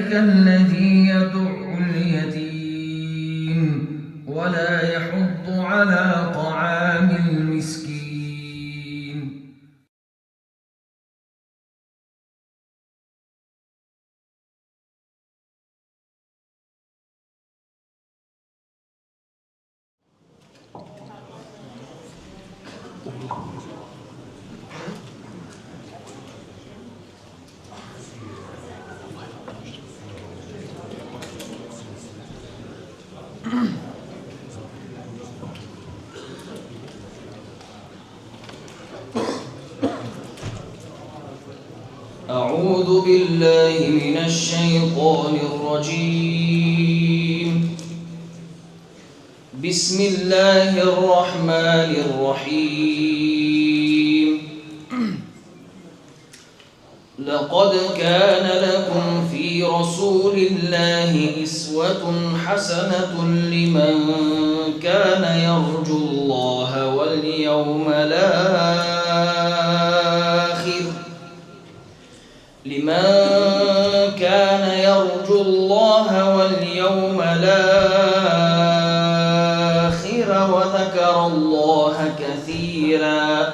فذلك الذي يدع اليتيم ولا يحض على طعام المسكين. أعوذ بالله من الشيطان الرجيم. بسم الله الرحمن الرحيم. لقد كان لكم في رسول الله أسوة حسنة لمن كان يرجو الله واليوم الآخر وذكر الله كثيرا.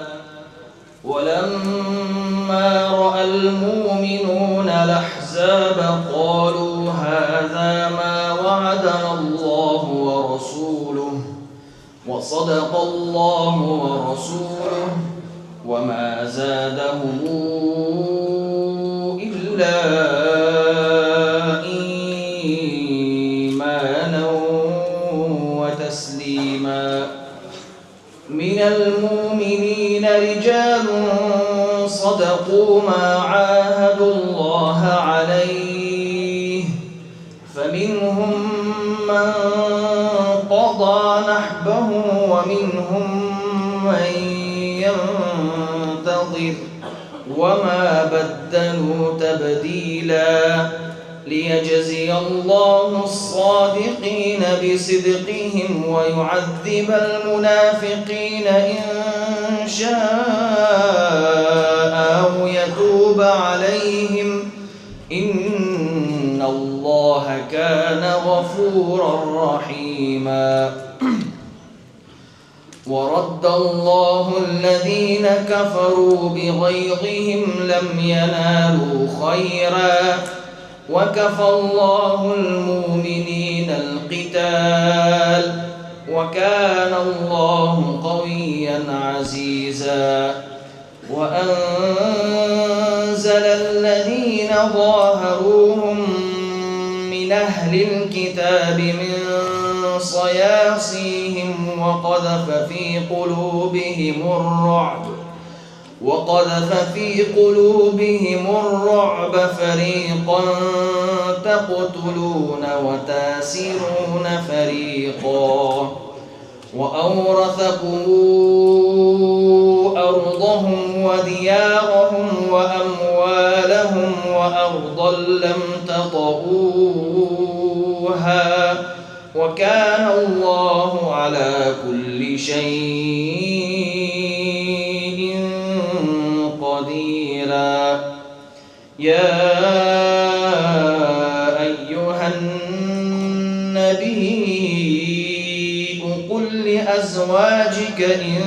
ولما رأى المؤمنون الأحزاب قالوا هذا ما وعدنا الله ورسوله وصدق الله ورسوله وما زادهم إلا إيمانا وتسليما. من المؤمنين رجال صدقوا ما عاهدوا الله عليه فمنهم من قضى نحبه ومنهم من ينتظر وما بدلوا تبديلا. ليجزي الله الصادقين بصدقهم ويعذب المنافقين إن شاء أو يتوب عليهم إن الله كان غفورا رحيما. ورد الله الذين كفروا بغيظهم لم ينالوا خيرا وكفى الله المؤمنين القتال وكان الله قويا عزيزا. وأنزل الذين ظاهروهم من أهل الكتاب من صياصيهم وقذف في قلوبهم الرعب فريقا تقتلون وتاسرون فريقا. وأورثكم أرضهم وديارهم وأموالهم وأرضا لم تطئوها وكان الله على كل شيء قديرا. يا أيها النبي قل لأزواجك إن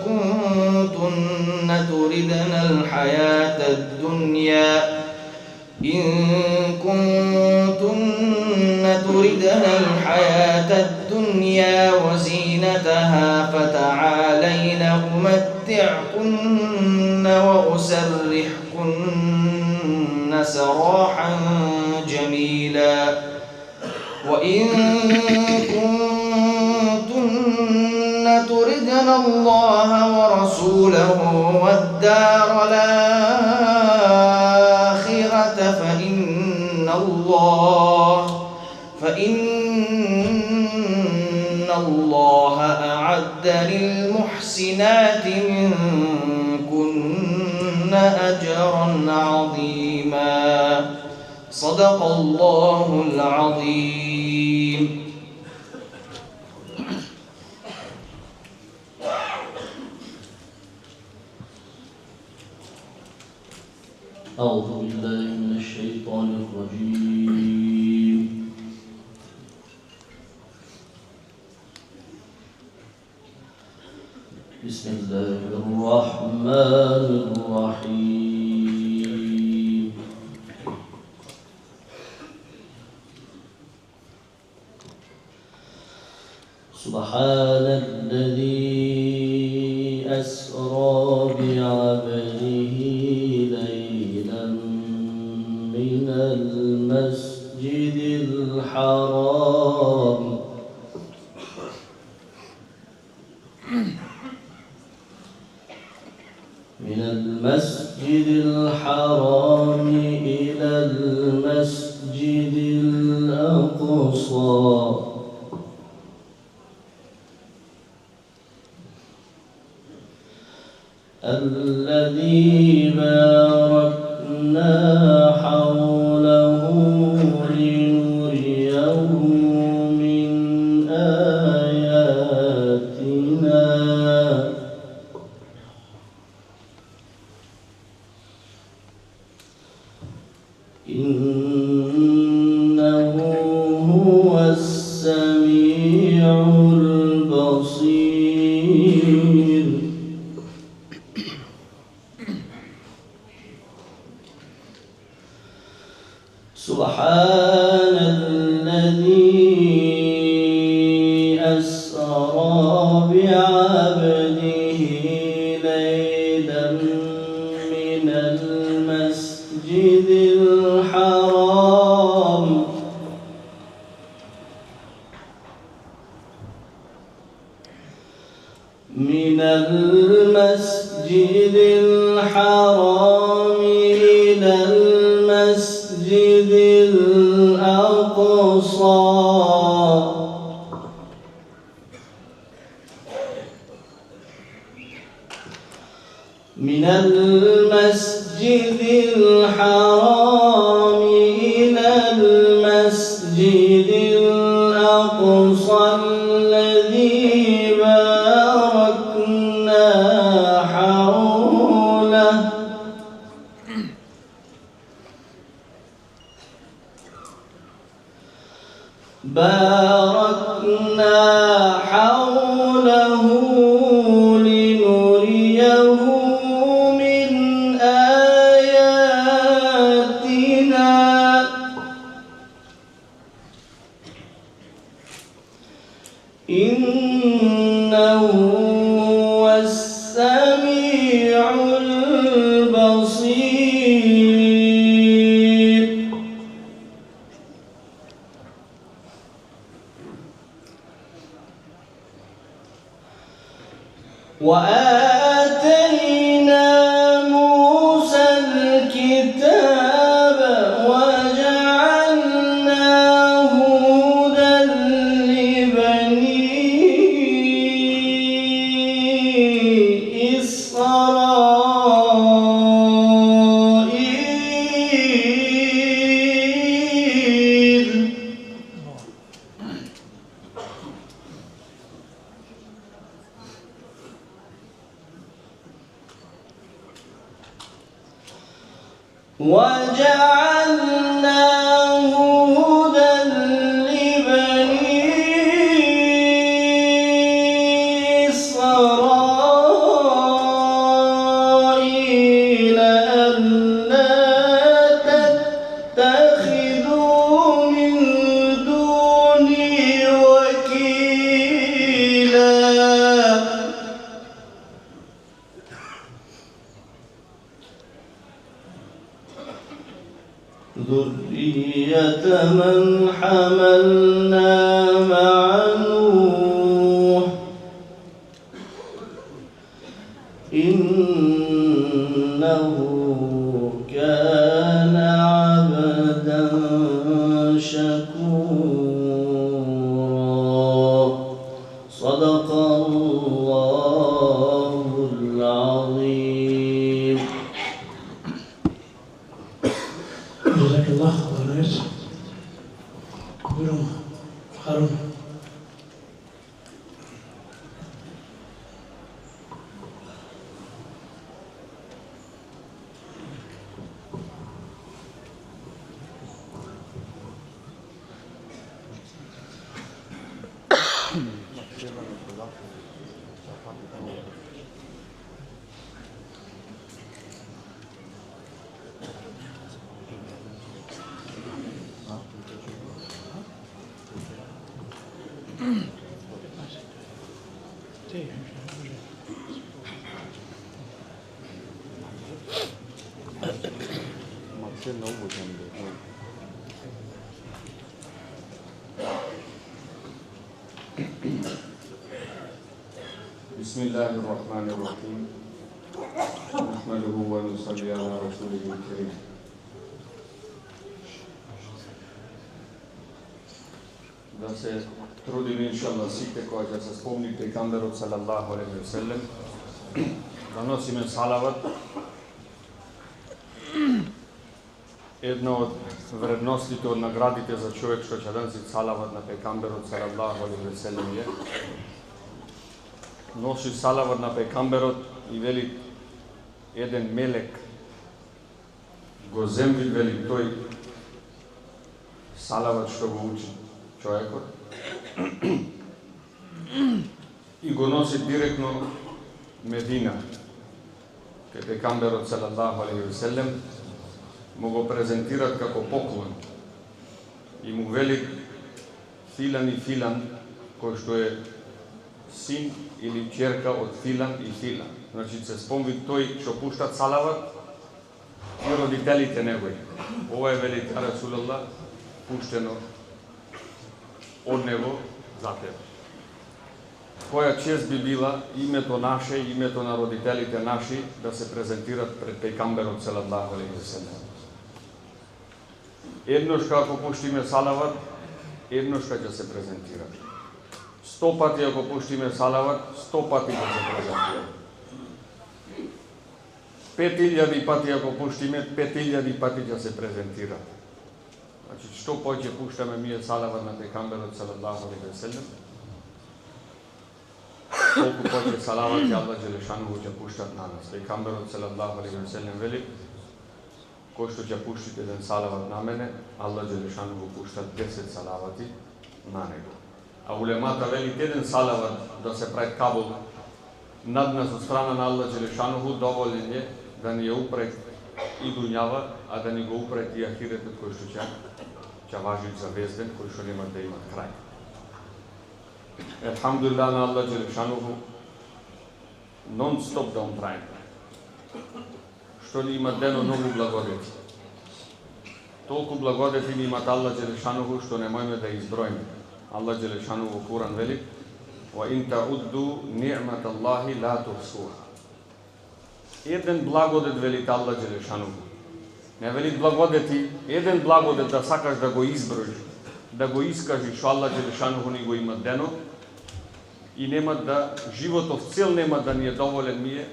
كنتن تردن الحياة الدنيا وزينتها فتعالين أمتعكن وأسرحكن سراحا جميلا. وإن كنتن تردن الله ورسوله والدار الآخرة فإن الله أعد للمحسنات منكن أجرا عظيما. صدق الله العظيم. أعوذ بالله من الشيطان الرجيم. بسم الله الرحمن الرحيم سبحان الذي أسرى بعبده ليلا من المسجد الحرام إلى المسجد الأقصى الذي باركنا حوله لنريه من آياتنا إنه هو السميع البصير سبحان الذي أسرى بعبده ليلا من المسجد الحرام إلى المسجد الأقصى من المسجد الحرام إلى المسجد الأقصى الذي باركنا حوله لنريه من آياتنا إنه هو السميع البصير وآتينا موسى الكتاب وجعلناه هدى لبني إسرائيل وجعلناه هدى لبني إسرائيل ألا تتخذوا من دوني وكيلا ذرية من حملنا مع نوح إنه كان عبدا شكورا صدق الله العظيم. جزاك الله خير. Buyurun Harun. بسم الله الرحمن الرحيم نحمده ونصلي على رسوله الكريم Да се трудиме иншаллах сите кои ќе се спомни пејгамберот салаллаху алейхи ве селем, да носиме салават. Една од вредностите, од наградите за човек што ќе носи салават на пејгамберот салаллаху алейхи ве селем е носи салават на пејгамберот и вели еден мелек го земви, вели тој салават што го учи човекот и го носи директно Медина, кај пејгамберот салаллаху алейхи ве селем, му го презентират како поклон и му вели Филан и Филан, кој што е син или ќерка од Филан и Филан. Значи се спомни тој што пуштат салават и родителите негови. Ова е вели ја Расулаллах пуштено од него за тебе. Која чест би била името наше, името на родителите наши да се презентират пред пејгамберот салаллаху алейхи ве селем. Еднош како пуштиме салават, еднош ќе се презентира. 100 пати ако пуштиме салават, 100 пати ќе се презентира. 5000 пати ако пуштиме, 5000 пати ќе се презентира. Значи, што повеќе пуштаме ние салават на пејгамберот салаллаху алейхи ве селем, колку повеќе салават ќе Аллах џелешану ќе пуштат на нас. Пејгамберот салаллаху алейхи ве селем вели: кој што ќе пуштите еден салават на мене, Аллах џелешану го пуштат 10 салавати на него. А улемата вели еден салават да се прави кабул над нас од страна на Аллах џелешану доволен е да ни ја упре и дуњава, а да ни го упре и ахиретот кој што ќе важи за везден, кој што нема да има крај. Елхамдулилlah на Аллах џелешану нон-стоп да он прави. Што ни има дено многу благодети. Толку благодети ни имат Аллах џелешану што не можеме да изброиме. Аллах џелешану во Куран вели: "Ва ин таудду ни'маталлахи ла тухсуха." Еден благодет вели Аллах џелешану. Не вели благодети, еден благодет да сакаш да го изброиш, да го искажиш што Аллах џелешану ни го има дено и нема да животов цел нема да ни е доволен ние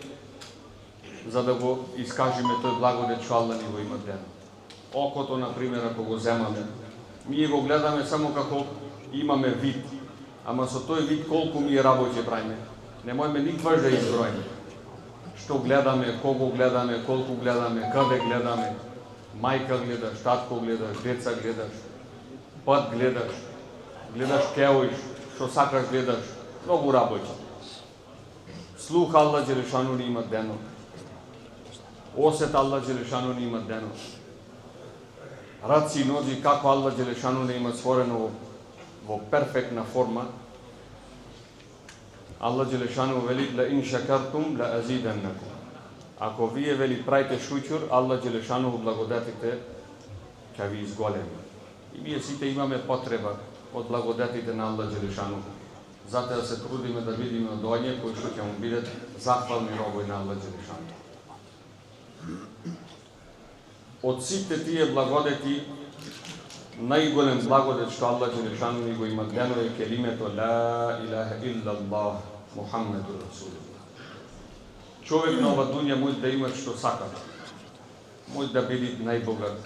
за да го искажиме тој благодет што Аллах ни го има дено. Окото, например, ако го земаме, ние го гледаме само како имаме вид, ама со тој вид колку ми е работи правиме. Не можеме никогаш да изброиме. Што гледаме, кого гледаме, колку гледаме, каде гледаме, мајка гледаш, татко гледаш, деца гледаш, пат гледаш, гледаш кеоиш, што сакаш гледаш, многу работи. Слух Аллах џелешану ни има дено. Осет Аллах џелешану ни има дено. Раци и нози како Аллах џелешану ни има створено во перфектна форма. Аллах џелешану вели: "Ла ин шакартум ла азиданнакум." Ако вие вели правите шуќур, Аллах џелешану благодетите ќе ви изголеми. И ние сите имаме потреба од благодетите на Аллах џелешану. Затоа се трудиме да видиме од оние кои што ќе му бидат захвални робови на Аллах џелешану. Од сите тие благодети, најголем благодет што Аллах џелешану ни го има дено е келимето ла илаха иллаллах Мухаммеду Расулуллах. Човек на ова дуња може да има што сака. Може да биде најбогат,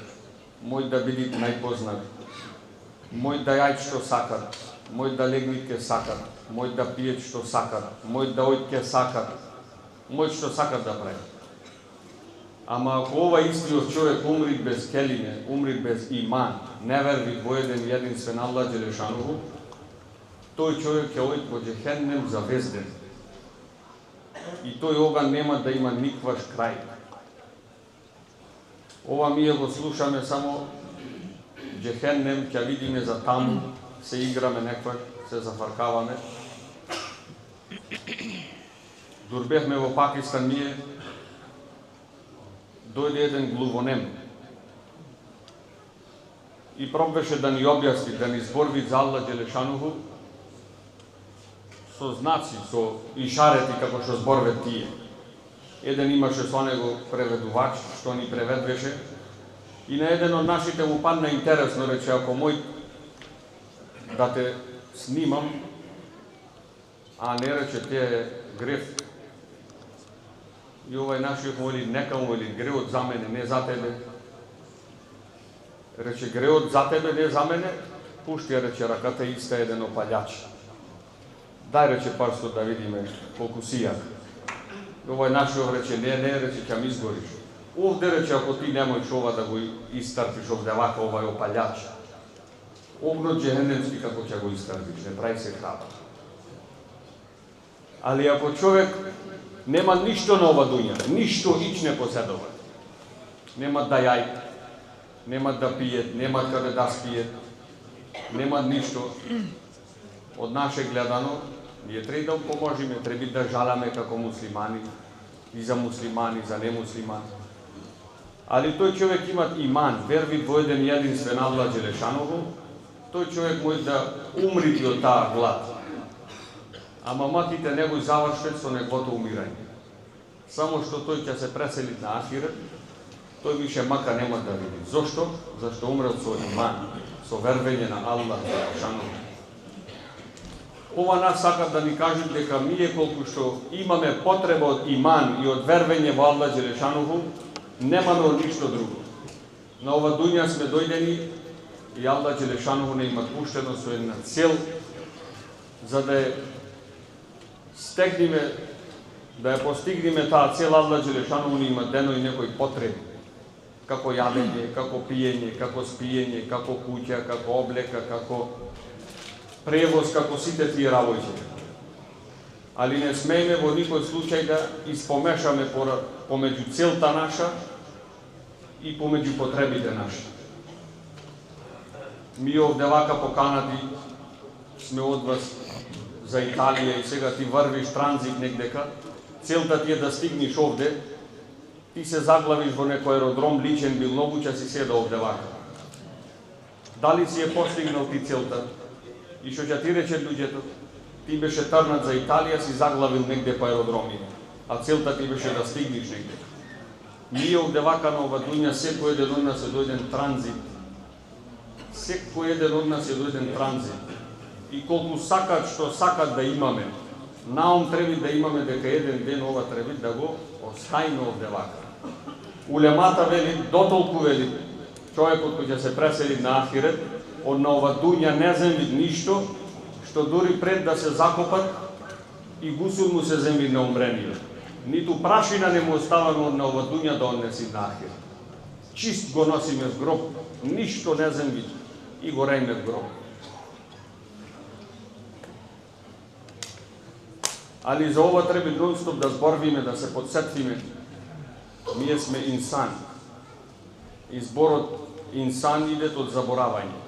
може да биде најпознат, може да јајд што сакат, може да легнат ке сакат, може да пијат што сакат, може да ојд ке сакат, може што сакат да прават. Ама ако ова истиот човек умри без келиме, умри без иман, не верви во еден единствен Аллах џелешану, тој човек ќе ојде во џехеннем завезден. И тој оган нема да има никваш крај. Ова ние го слушаме само џехеннем, ќе видиме за таму, се играме некој, се зафаркаваме. Дурбевме во Пакистан ние, дојде еден глувонем и пробваше да ни објасни, да ни зборви за Аллах Джелешануху со знаци, со ишарети како што зборве тие. Еден имаше со него преведувач што ни преведвеше и на еден од нашите му падна интересно, рече, ако мој да те снимам, а не рече, те е греф. И овај нашиот му вели, нека му вели, греот за мене, не за тебе. Рече, греот за тебе, не за мене, пушти, рече, раката иска еден опалјач. Дај, рече, парсто да видиме колку сијак. И овај нашиот рече, не, рече, ќе ми изгориш. Овде, рече, ако ти немојш ова да го истрпиш овде вака овај опалјач, огнот джехенемски како ќе го истрпиш, не прави се храбар. Али ако човек нема ништо на ова дуња, ништо ич не поседува, нема да јај, нема да пијет, нема каде да спиет, нема ништо, од наше гледано, ние треба да поможиме, треба да жаламе како муслимани, и за муслимани, за немуслимани. Али тој човек има иман, верви во еден единствен Аллах Джелешанову, тој човек може да умрити од таа глад. Ама матите него завршат со неговото умирање. Само што тој ќе се пресели на ахирет, тој више мака нема да види. Зошто? Зашто умрел со иман, со вервење на Аллах Джелешанову. Ова нас сакат да ни кажат дека ние колку што имаме потреба од иман и од вервење во Аллах Джелешанову, немаме од ништо друго. На ова дуња сме дојдени и Аллах Джелешанову не има пуштено со една цел, за да ја стегнеме, да ја постигнеме таа цел. Аллах Джелешанову не има дено и некои потреби, како јадење, како пиење, како спиење, како куќа, како облека, како превоз, како сите тие работи. Али не смееме во никој случај да испомешаме помеѓу целта наша и помеѓу потребите наши. Ми овде вака поканати сме од вас за Италија и сега ти врвиш транзит негдека, целта ти е да стигнеш овде, ти се заглавиш во некој аеродром, личен бил, многу ќе си седа овде вака. Дали си е постигнал ти целта? И што ќе ти рече луѓето? Ти беше трнат за Италија, си заглавил негде по аеродромите, а целта ти беше да стигнеш негде. Ние овде вака на ова дуња, секој еден од нас е дојден транзит. Секој еден од нас е дојден транзит. И колку сакат што сакат да имаме, наум треба да имаме дека еден ден ова треба да го оставиме овде вака. Улемата вели, дотолку вели, човекот кој ќе се пресели на ахирет, од на ова дуња не земви ништо, што дури пред да се закопат и гусул му се земви на умрениот. Ниту прашина не му оставаме од на ова дуња да однеси на ахирет. Чист го носиме в гроб, ништо не земви и го рејме в гроб. Али за ова треба нон-стоп да зборвиме, да се подсетвиме. Ние сме инсан. И зборот инсан иде од заборавање.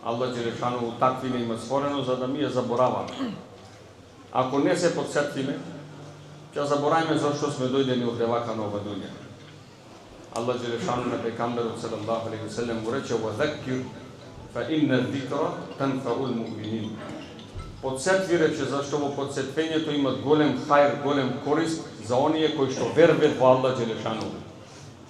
Аллах Джелешанову таквиме има створено за да ми ја забораваме. Ако не се подсетвиме, ќе забораваме зашто сме дојдени овде вака на ова дуња. Аллах Джелешанову на пегамберот салаллаху алейхи ва селем му рече: "Ва закир фа инна зикра танфаул муъминин." Подсетви, рече, зашто во подсетвењето имат голем хајр, голем корист за оние кои што верват во Аллах Джелешанову.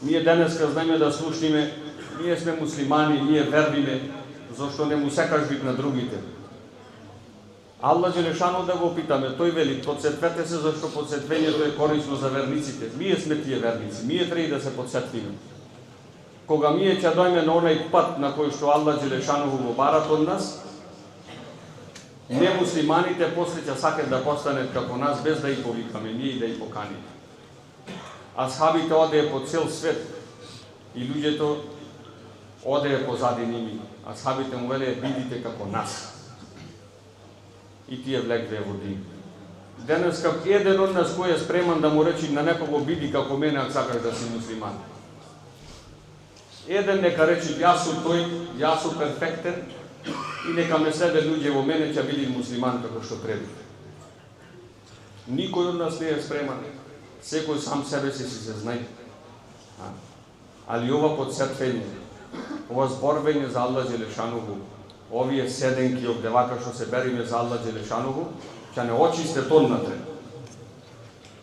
Ние денеска знаеме да слушниме, ние сме муслимани, ние вервиме, зашто не му секаш вик на другите. Аллах Джелешанову да го питаме, тој вели, подсетвете се зашто подсетвењето е корисно за верниците. Ние сме тие верници, ние треба да се подсетвиме. Кога ние ќе дојме на онај пат на кој што Аллах Джелешанову го барат од нас, немуслиманите после ќе сакат да постанат како нас без да и повикаме, ние и да и поканиме. Асхабите одеа по цел свет и луѓето одеа позади ними. Асхабите му велеа: "Бидите како нас." И тие влегве во дин. Денеска еден од нас кој е спреман да му речи на некого: "Биди како мене, ако сакаш да си муслиман." Еден нека речи: "Јас сум тој, јас сум перфектен, и нека ме следе луѓе во мене ќе биде муслиман како што треба. Никој од нас не е спреман. Секој сам себе си се знае. Али ова подсетвање, ова зборвење за Аллах Джелешануху, овие седенки овдевака што се бериме за Аллах Джелешануху, ќе не очистат однатре.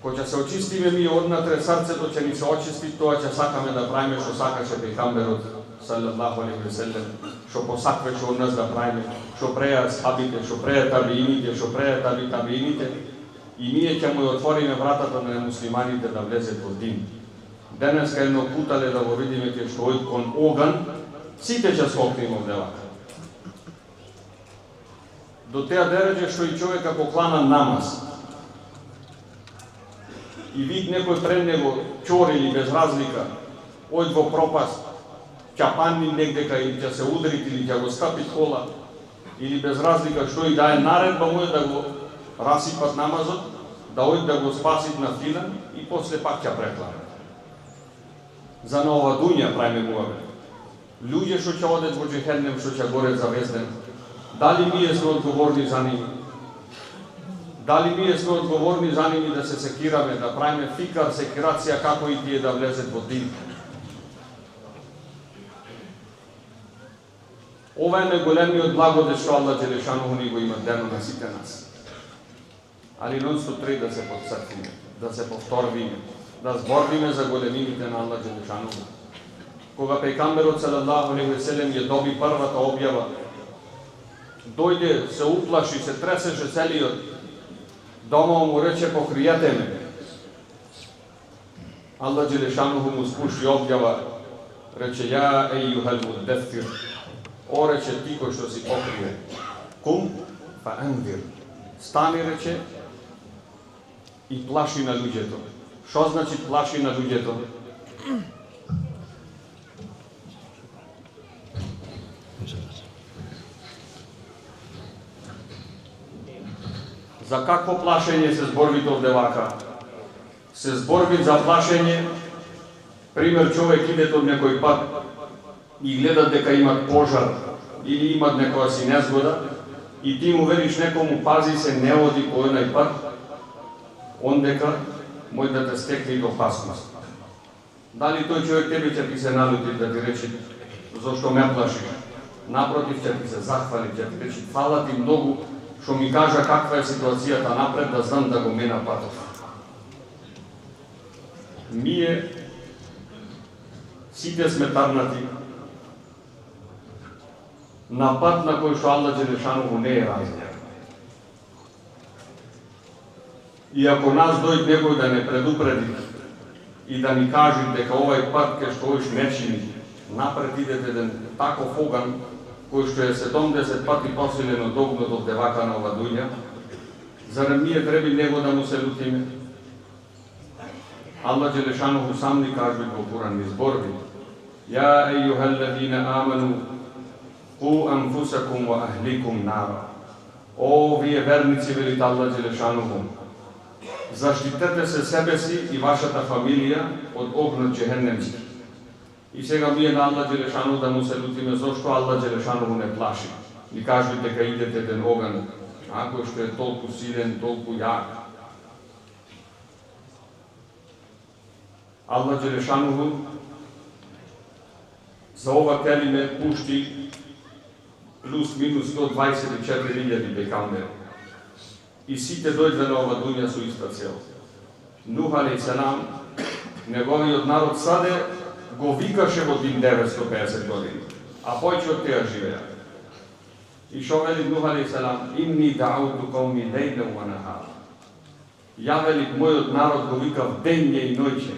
Кога ќе се очистиме ми однатре, срцето ќе ни се очисти, тоа ќе сакаме да правиме што сакаше пејгамберот салаллаху алейхи ве селем, што посакваше од нас да правиме, што преа асхабите, што преа табиините, што преа табиините, и ние ќе му отвориме вратата на муслиманите да влезат во дин. Денеска едно кутале да го видиме ке што ојд кон оган, сите ќе скокнеме овдевака. До теа дереđe што и човек ако клана намаз и вид некој пред него чор или без разлика, ојд во пропаст, ќе панни негдека или ќе се удрит или ќе го стапи кола, или без разлика што и да е наредба му е да го расипат намазот, да ојд да го спасит на филан и после пак ќе преклане. За на ова дуња правиме муавет. Луѓе што ќе одат во џехенем, што ќе горат за везден, дали ние сме одговорни за нив? Дали ние сме одговорни за нив да се секираме, да правиме фикар, секирација како и тие да влезат во дин? Ова е најголемиот благодет што Аллах Джелешануху ни го има дено на сите нас. Али нон-стоп треба да се подсетиме, да се повториме, да зборвиме за големините на Аллах Джелешануху. Кога пејгамберот салаллаху алейхи ве селем ја доби првата објава, дојде, се уплаши, се тресеше целиот, дома му рече покриете ме. Аллах Джелешануху му спушти објава, рече ја ејюхел муддефир, о рече ти кој што си покрие, кум фа анвир, стани рече и плаши на луѓето. Што значи плаши на луѓето? За какво плашење се зборвите овдевака? Се зборви за плашење, пример човек иде од некој пат и гледат дека имат пожар или имат некоја си незгода и ти му велиш некому пази се, не оди по еднај пат, он дека мој да те стекне и опасност. Дали тој човек тебе ќе ти се налути да ти рече зошто ме плашиш? Напротив, ќе ти се захвали, ќе ти рече фала ти многу што ми кажа каква е ситуацијата напред, да знам да го мена патот. Ние сите сме тарнати на пат на кој што Аллах Джелешануху не е размер. И ако нас дојде некој да не предупреди и да ни каже дека овај пат ке што оиш не чини, напред идете еден таков оган кој што е 70 пати посилен од огнот од девака на ова дуња, зарем ние треба него да му се лутиме? Аллах Джелешануху сам ни кажува во Куран, ни зборви: Ја ејюхеллезина аману ку анфусакум ва ахликум нара. О, вие верници, велит Аллах Джелешануху, заштитете се себе си и вашата фамилија од огнот џехеннемски. И сега ние на Аллах Джелешануху да му се лутиме зошто Аллах Джелешануху не плаши. Ни кажува дека идете еден оган, кој што е толку силен, толку јак. Аллах Джелешануху за ова келиме пушти плюс-минус 124.000 пејгамбери. И сите дојде на ова дуња со иста цел. Нух алейхиссалам, неговиот народ саде го викаше во 950 години, а појќе од теа живеа. И шо вели Нух алейхиссалам: Инни дауту кауми лејлен ва нахар. Ја вели мојот народ го викав дење и ноќе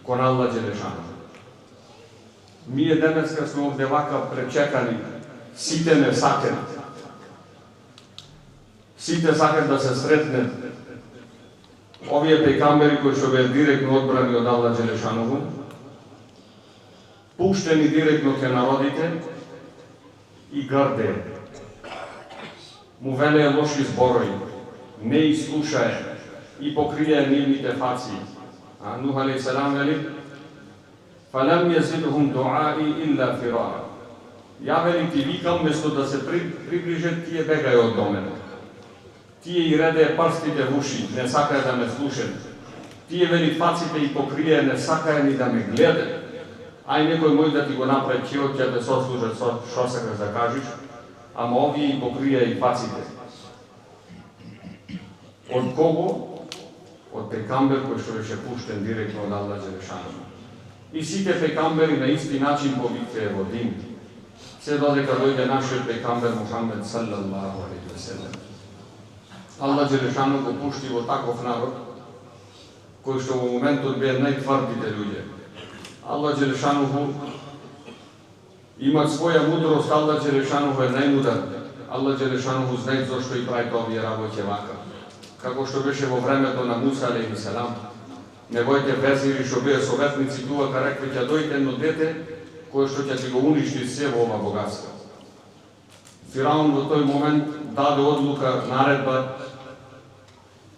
кон Аллах Джелешануху. Ние денеска сме овде вака пречекани, сите не сакат. Сите сакат да се сретнат овие пејгамбери кои што беа директно одбрани од Аллах Джелешануху, пуштени директно ке народите и грде. Му велеа лоши зборови, не изслушае и покрие нивните фаци. А Нух алейхиссалам вели: Фалам јазидхум дуаи илла фирара. Ја вели ти викам, место да се приближат, тие бегај од до мене. Тие и реде прстите в уши, не сакаја да ме слушат. Тие вели фаците и покрие, не сакаја ни да ме гледат. Ај некој мој да ти го направи чиот, ќе те сослужат шо сакаш да кажеш, ама овие и покрие и фаците. Од кого? Од пекамбер кој што беше пуштен директно од Аллах Джелешану. И сите пекамбери на исти начин повикве во дин. Се додека дојде нашиот пекамбер Мухамед саллаллаху алейхи ве селем. Аллах Джелешану го пушти во таков народ, кој што во моментот беа најтврдите луѓе. Аллах Джелешану има своја мудрост, Аллах Джелешану е најмудар. Аллах Джелешану знае зошто и прави овие работи вака. Како што беше во времето на Муса алейхи селам, неговите везири што беа советници тука рекли ќе дојде едно дете кој што ќе го уништи се во ова богатство. Фираун во тој момент даде одлука, наредба,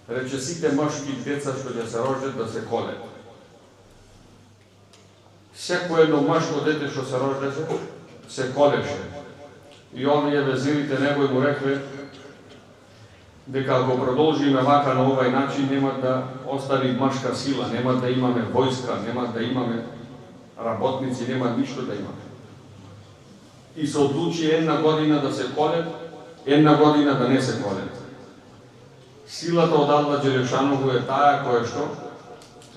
рече сите мажки деца што ќе се рождат да се колат. Секој едно мажко дете што се рождаше, се колеше. И овие везирите негови му рекле дека ако продолжиме вака на овај начин, нема да остане мажка сила, нема да имаме војска, нема да имаме работници, нема ништо да имаме. И се одлучи една година да се колет, една година да не се колет. Силата од Аллах Джелешану е таа која што,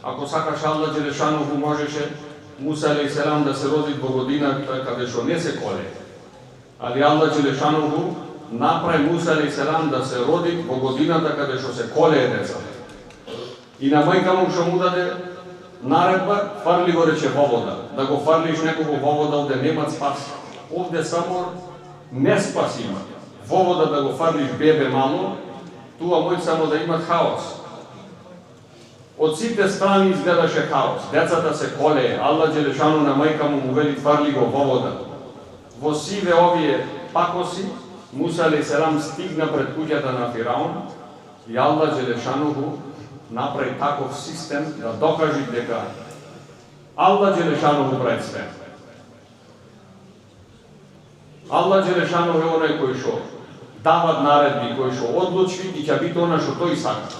ако сакаш Аллах Джелешану можеше Муса алейхи селам да се роди во годината каде што не се коле. Али Аллах Джелешану направи Муса алейхи селам да се роди во годината каде што се коле деца. И на мајка му што му даде наредба, фарли го рече во вода. Да го фарлиш некого во вода, овде нема спас. Овде само не спас има. Во вода да го фарлиш бебе мало, туа мој само да имат хаос. Од сите страни изгледаше хаос. Децата се колее. Аллах Джелешану на мајка му вели фарли го во вода. Во сиве овие пакоси, Муса алейхи селам стигна пред куќата на Фираун и Аллах Джелешану направи таков систем да докажи дека Аллах Джелешану прави све. Аллах Джелешану е оној кој што дава наредби, кој што одлучи и ќе биде она што тој сака.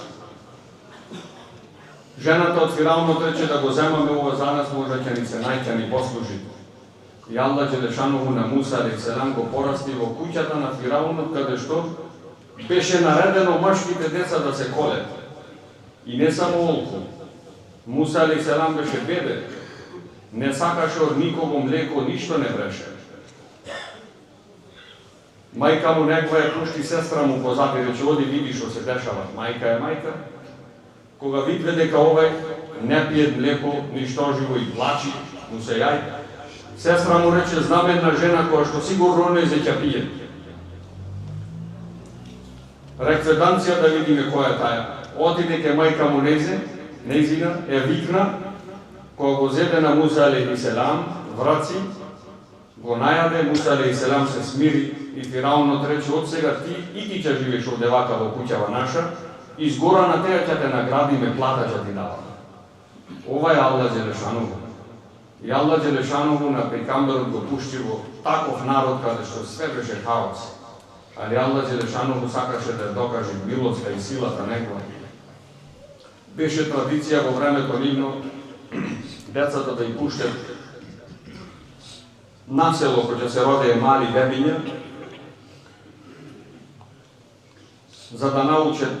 Жената од Фираунот рече да го земаме ова за нас, може ќе ни се најќе ни послужи. И Аллах Джелешану на Муса алейхи селам го порасти во куќата на Фираунот, каде што беше наредено мажките деца да се колет. И не само олку. Муса алейхи селам беше бебе, не сакаше од никого млеко, ништо не бреше. Мајка му некоја ја пушти сестра му позади, рече оди види што се дешава. Мајка е мајка. Кога видве дека овај не пие млеко, ништо живо и плачи, му се јај, сестра му рече знам една жена која што сигурно не ќе пие. Рекве данција да видиме која е таја. Отиде ке мајка му нејзина, е викна, кога го зеде на Муса алейхи селам, враци, го најаде, Муса алейхи селам се смири и Фираунот рече од сега ти ќе живееш овде вака во куќава наша, и згора на теја ќе те наградиме, плата ќе ти даваме. Ова е Аллах Джелешану. И Аллах Джелешану на пекамберот го пушти во таков народ каде што све беше хаос. Али Аллах Джелешану сакаше да докаже милоста и силата негова. Беше традиција во времето нивно децата да ја пуштат на село кога се родеа мали бебиња, за да научат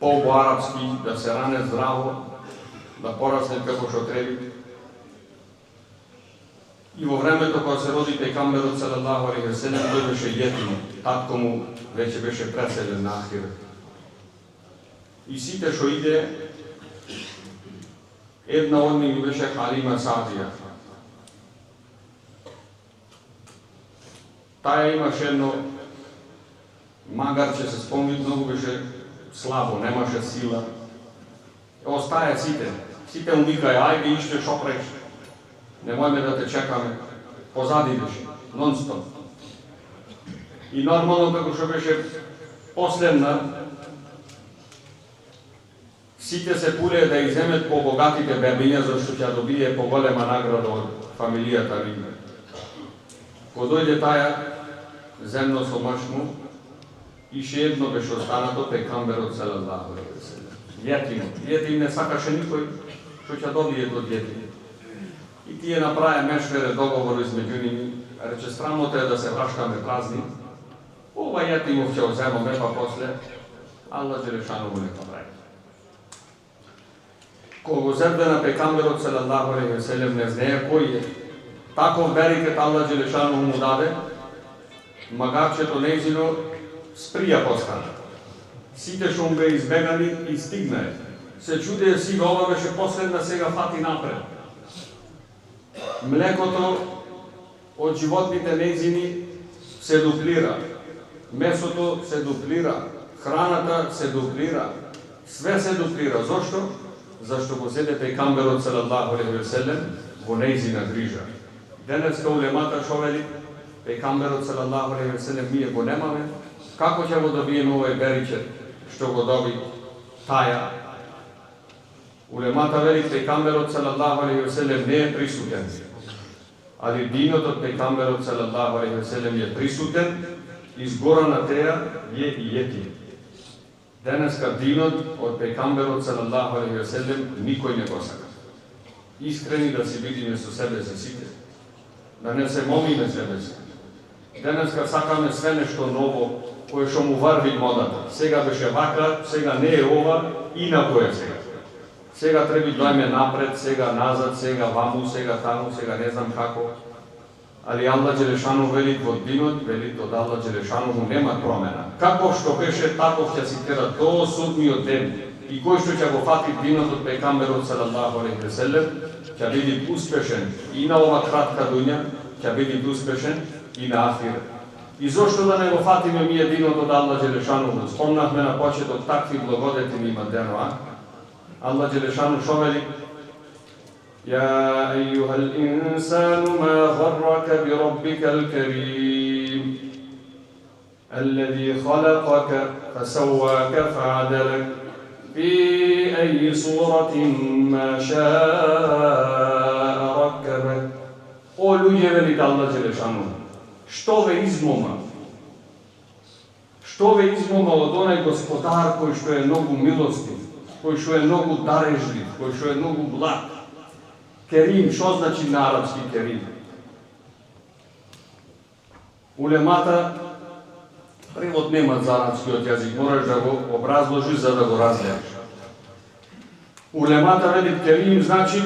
по-арапски, да се ране здраво, да пораснат како што треба. И во времето кога се роди пекамберот салаллаху алейхи ве селем, тој беше јетим, татко му веќе беше преселен на ахирет. И сите што иде, една од нив беше Халима Саадија. Таја имаше едно магарче, се спомни, многу беше слабо, немаше сила. Остаја сите. Сите му викаја, ајде иште шо преш. Немојме да те чекаме. Позади беше, нон-стоп. И нормално како што беше последна, сите се пулеја да иземет по богатите бебиња, зашто ќе добие поголема награда од фамилијата Риме. Кога дојде таја земно со маж му, и ше едно беше останато пекамберот салаллаху алейхи ве селем. Јетим не сакаше никој што ќе добие до дете. И тие направи мешвере договор измеѓу ними, рече срамота е да се врашкаме празни. Ова јетимов ќе оземаме, па после Аллах Джелешану го нека прави. Кога го зебде на пекамберот салаллаху алейхи ве селем, не знае кој е. Таков берекет Аллах Джелешану му даде, магарчето нејзино сприја постана. Сите што му бе избегали и стигнае. Се чудеја сега, ова беше последна, сега фати напред. Млекото од животните нејзини се дуплира. Месото се дуплира. Храната се дуплира. Све се дуплира. Зошто? Зашто го седе пекамберот салаллаху алейхи ве селем во нејзина грижа. Денеска улемата шо вели? Пекамберот салаллаху алейхи ве селем ние го немаме. Како ќе го добиеме овој беричет што го доби таја? Улемата вели пекамберот салаллаху алейхи ве селем не е присутен. Али динот од пекамберот салаллаху алейхи ве селем е присутен, изгора на теја е и јетим. Денеска динот од пекамберот салаллаху алейхи ве селем никој не го сака. Искрени да си бидиме со себе си сите. Да не се момиме себе си. Денеска сакаме све нешто ново, кое што му варви модата. Сега беше вака, сега не е ова, и на која сега. Сега треба дојме напред, сега назад, сега ваму, сега таму, сега не знам како. Али Аллах Джелешану вели во динот, вели од Аллах Джелешану му нема промена. Како што беше, таков ќе си тера до судниот ден. И кој што ќе го фати динот од пекамберот салаллаху алейхи ве селем, ќе биде успешен и на ова кратка дуња, ќе биде успешен и на ахирет. И зошто да не го фатиме ние динот од Аллах Джелешану? Спомнавме на почеток такви благодети има денова. Аллах Джелешану шо вели? يا أيها الإنسان ما غرك بربك الكريم الذي خلقك فسواك فعدلك في أي صورة ما شاء ركبك. О луѓе, вели Аллах Джелешану, што ве измома? Што ве измома од онај Господар кој што е многу милостив, кој што е многу дарежлив, кој што е многу благ? Керим, што значи на арапски керим? Улемата превод нема за арапскиот јазик, мораш да го образложиш за да го разгледаш. Улемата вели керим значи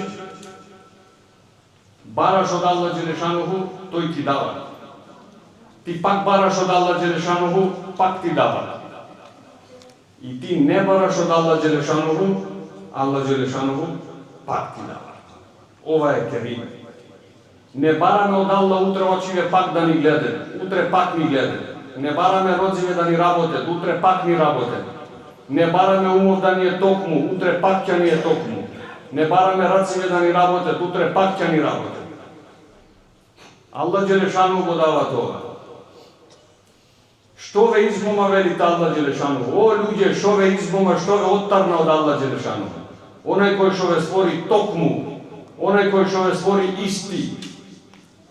бараш од Аллах Джелешануху, тој ти дава. Ти пак бараш од Аллах Джелешануху, пак ти дава. И ти не бараш од Аллах Джелешануху, Аллах Джелешануху пак ти дава. Ова е керим. Не бараме од Аллах утре очиве пак да ни гледе, утре пак ни гледе. Не бараме родзиве да ни работат, утре пак ни работат. Не бараме умов да ни е токму, утре пак ќе ни е токму. Не бараме рациве да ни работат, утре пак ќе ни работат. Аллах Джелешану го дава тоа. Што ве измома, вели Аллах Джелешану? О, луѓе, што ве измома, што ве оттарна од Аллах Джелешану? Онај кој што ве створи токму, онај кој што ве створи исти.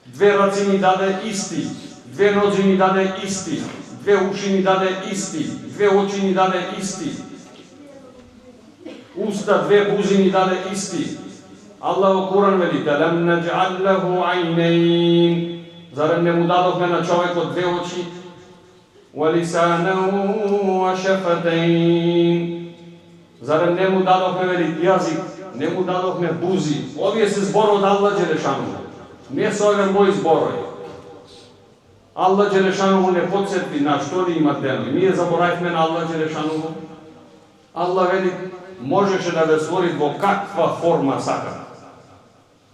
Две раци ни даде исти, две нози ни даде исти, две уши ни даде исти, две очи ни даде исти. Уста, две бузи ни даде исти. Аллах во Куран вели: "Алам надж'ал лаху айнейн." Зарем не му дадохме на човекот две очи? "Ва лисанан ва шафатейн." Зарем не му дадохме, вели, јазик, не му дадохме бузи? Овие се збор од Аллах Джелешану. Не се овие мои зборови. Аллах Джелешану не подсети на што ли има дено. Ние заборавме на Аллах Джелешану. Аллах вели, можеше да ве створи во каква форма сака.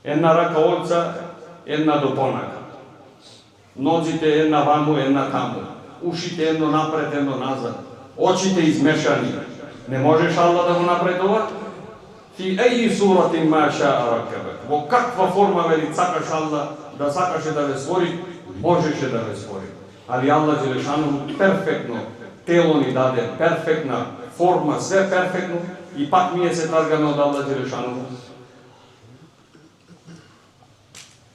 Една рака олца, една до понака. Нозите една ваму, една таму. Ушите едно напред, едно назад. Очите измешани. Не можеш Аллах да го направи тоа? Фи еји суратин ма ша'a ракабак. Во каква форма, вели, сакаш Аллах да сакаше да ве створи, можеше да ве створи. Али Аллах Джелешану перфектно тело ни даде, перфектна форма, све перфектно, и пак ние се таргаме од Аллах Джелешану.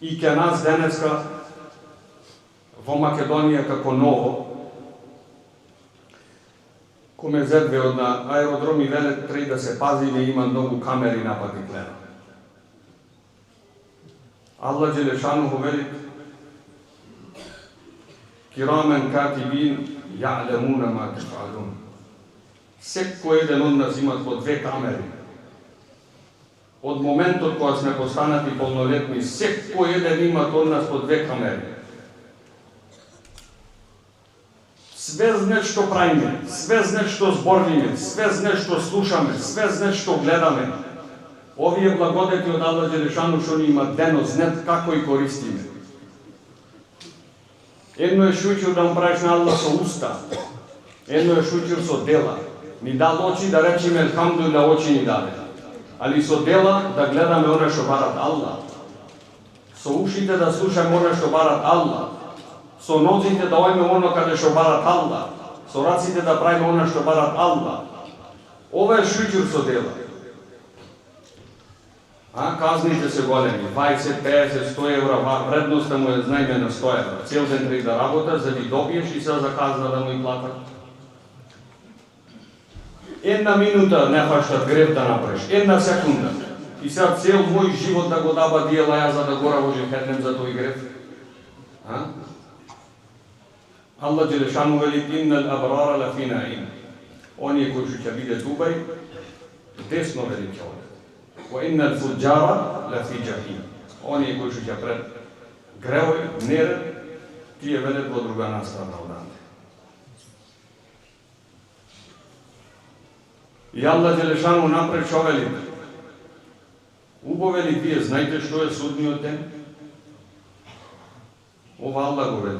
И ке нас денеска во Македонија како ново, коме зедве од на аеродроми велет треба да се пазиме, има многу камери напади клена. Аллах Джелешануху вели Кирамен катибин ја'лемуна ма тефалун. Секој еден од нас имат по 2 камери. Од моментот кога сме постанати полнолетни, секој еден имат од нас по 2 камери. Све знеш што правиме, све знеш што зборвиме, све знеш што слушаме, све знеш што гледаме. Овие благодети од Аллах Джелешану што ни има денос, знат како и користиме. Едно е шуќир да му правиш на Аллах со уста, едно е шуќир со дела. Ни дал очи да речеме елхамдулилlah, очи ни даде. Али со дела да гледаме оно што барат Аллах. Со ушите да слушаме оно што барат Аллах. Со нозите да ојме оно каде што барат Аллах. Со раците да правиме оно што барат Аллах. Ова е шуќир со дела. Казните се големи, 20, 50, 100 евра, вредноста му е знајме на 100 евра. Цел ден треба да работаш, за да добиеш и се за казна да му и платат. Една минута не фаштат грев да направиш, една секунда. И сега цел мој живот да го даба диела ја за да го работи хеднем за тој грев. Аллах Джелешану вели иннал абрара лафи наим. Оние кои што ќе биде Дубај, десно вели ќе оде. Wa innal fujjara la fi jahim. Оние кои што ќе пред гревој, неред, тие велат во друга настрана оданде. И Аллах Джелешану напред што вели? Убо вели, вие знаете што е судниот ден? Ова Аллах го вели.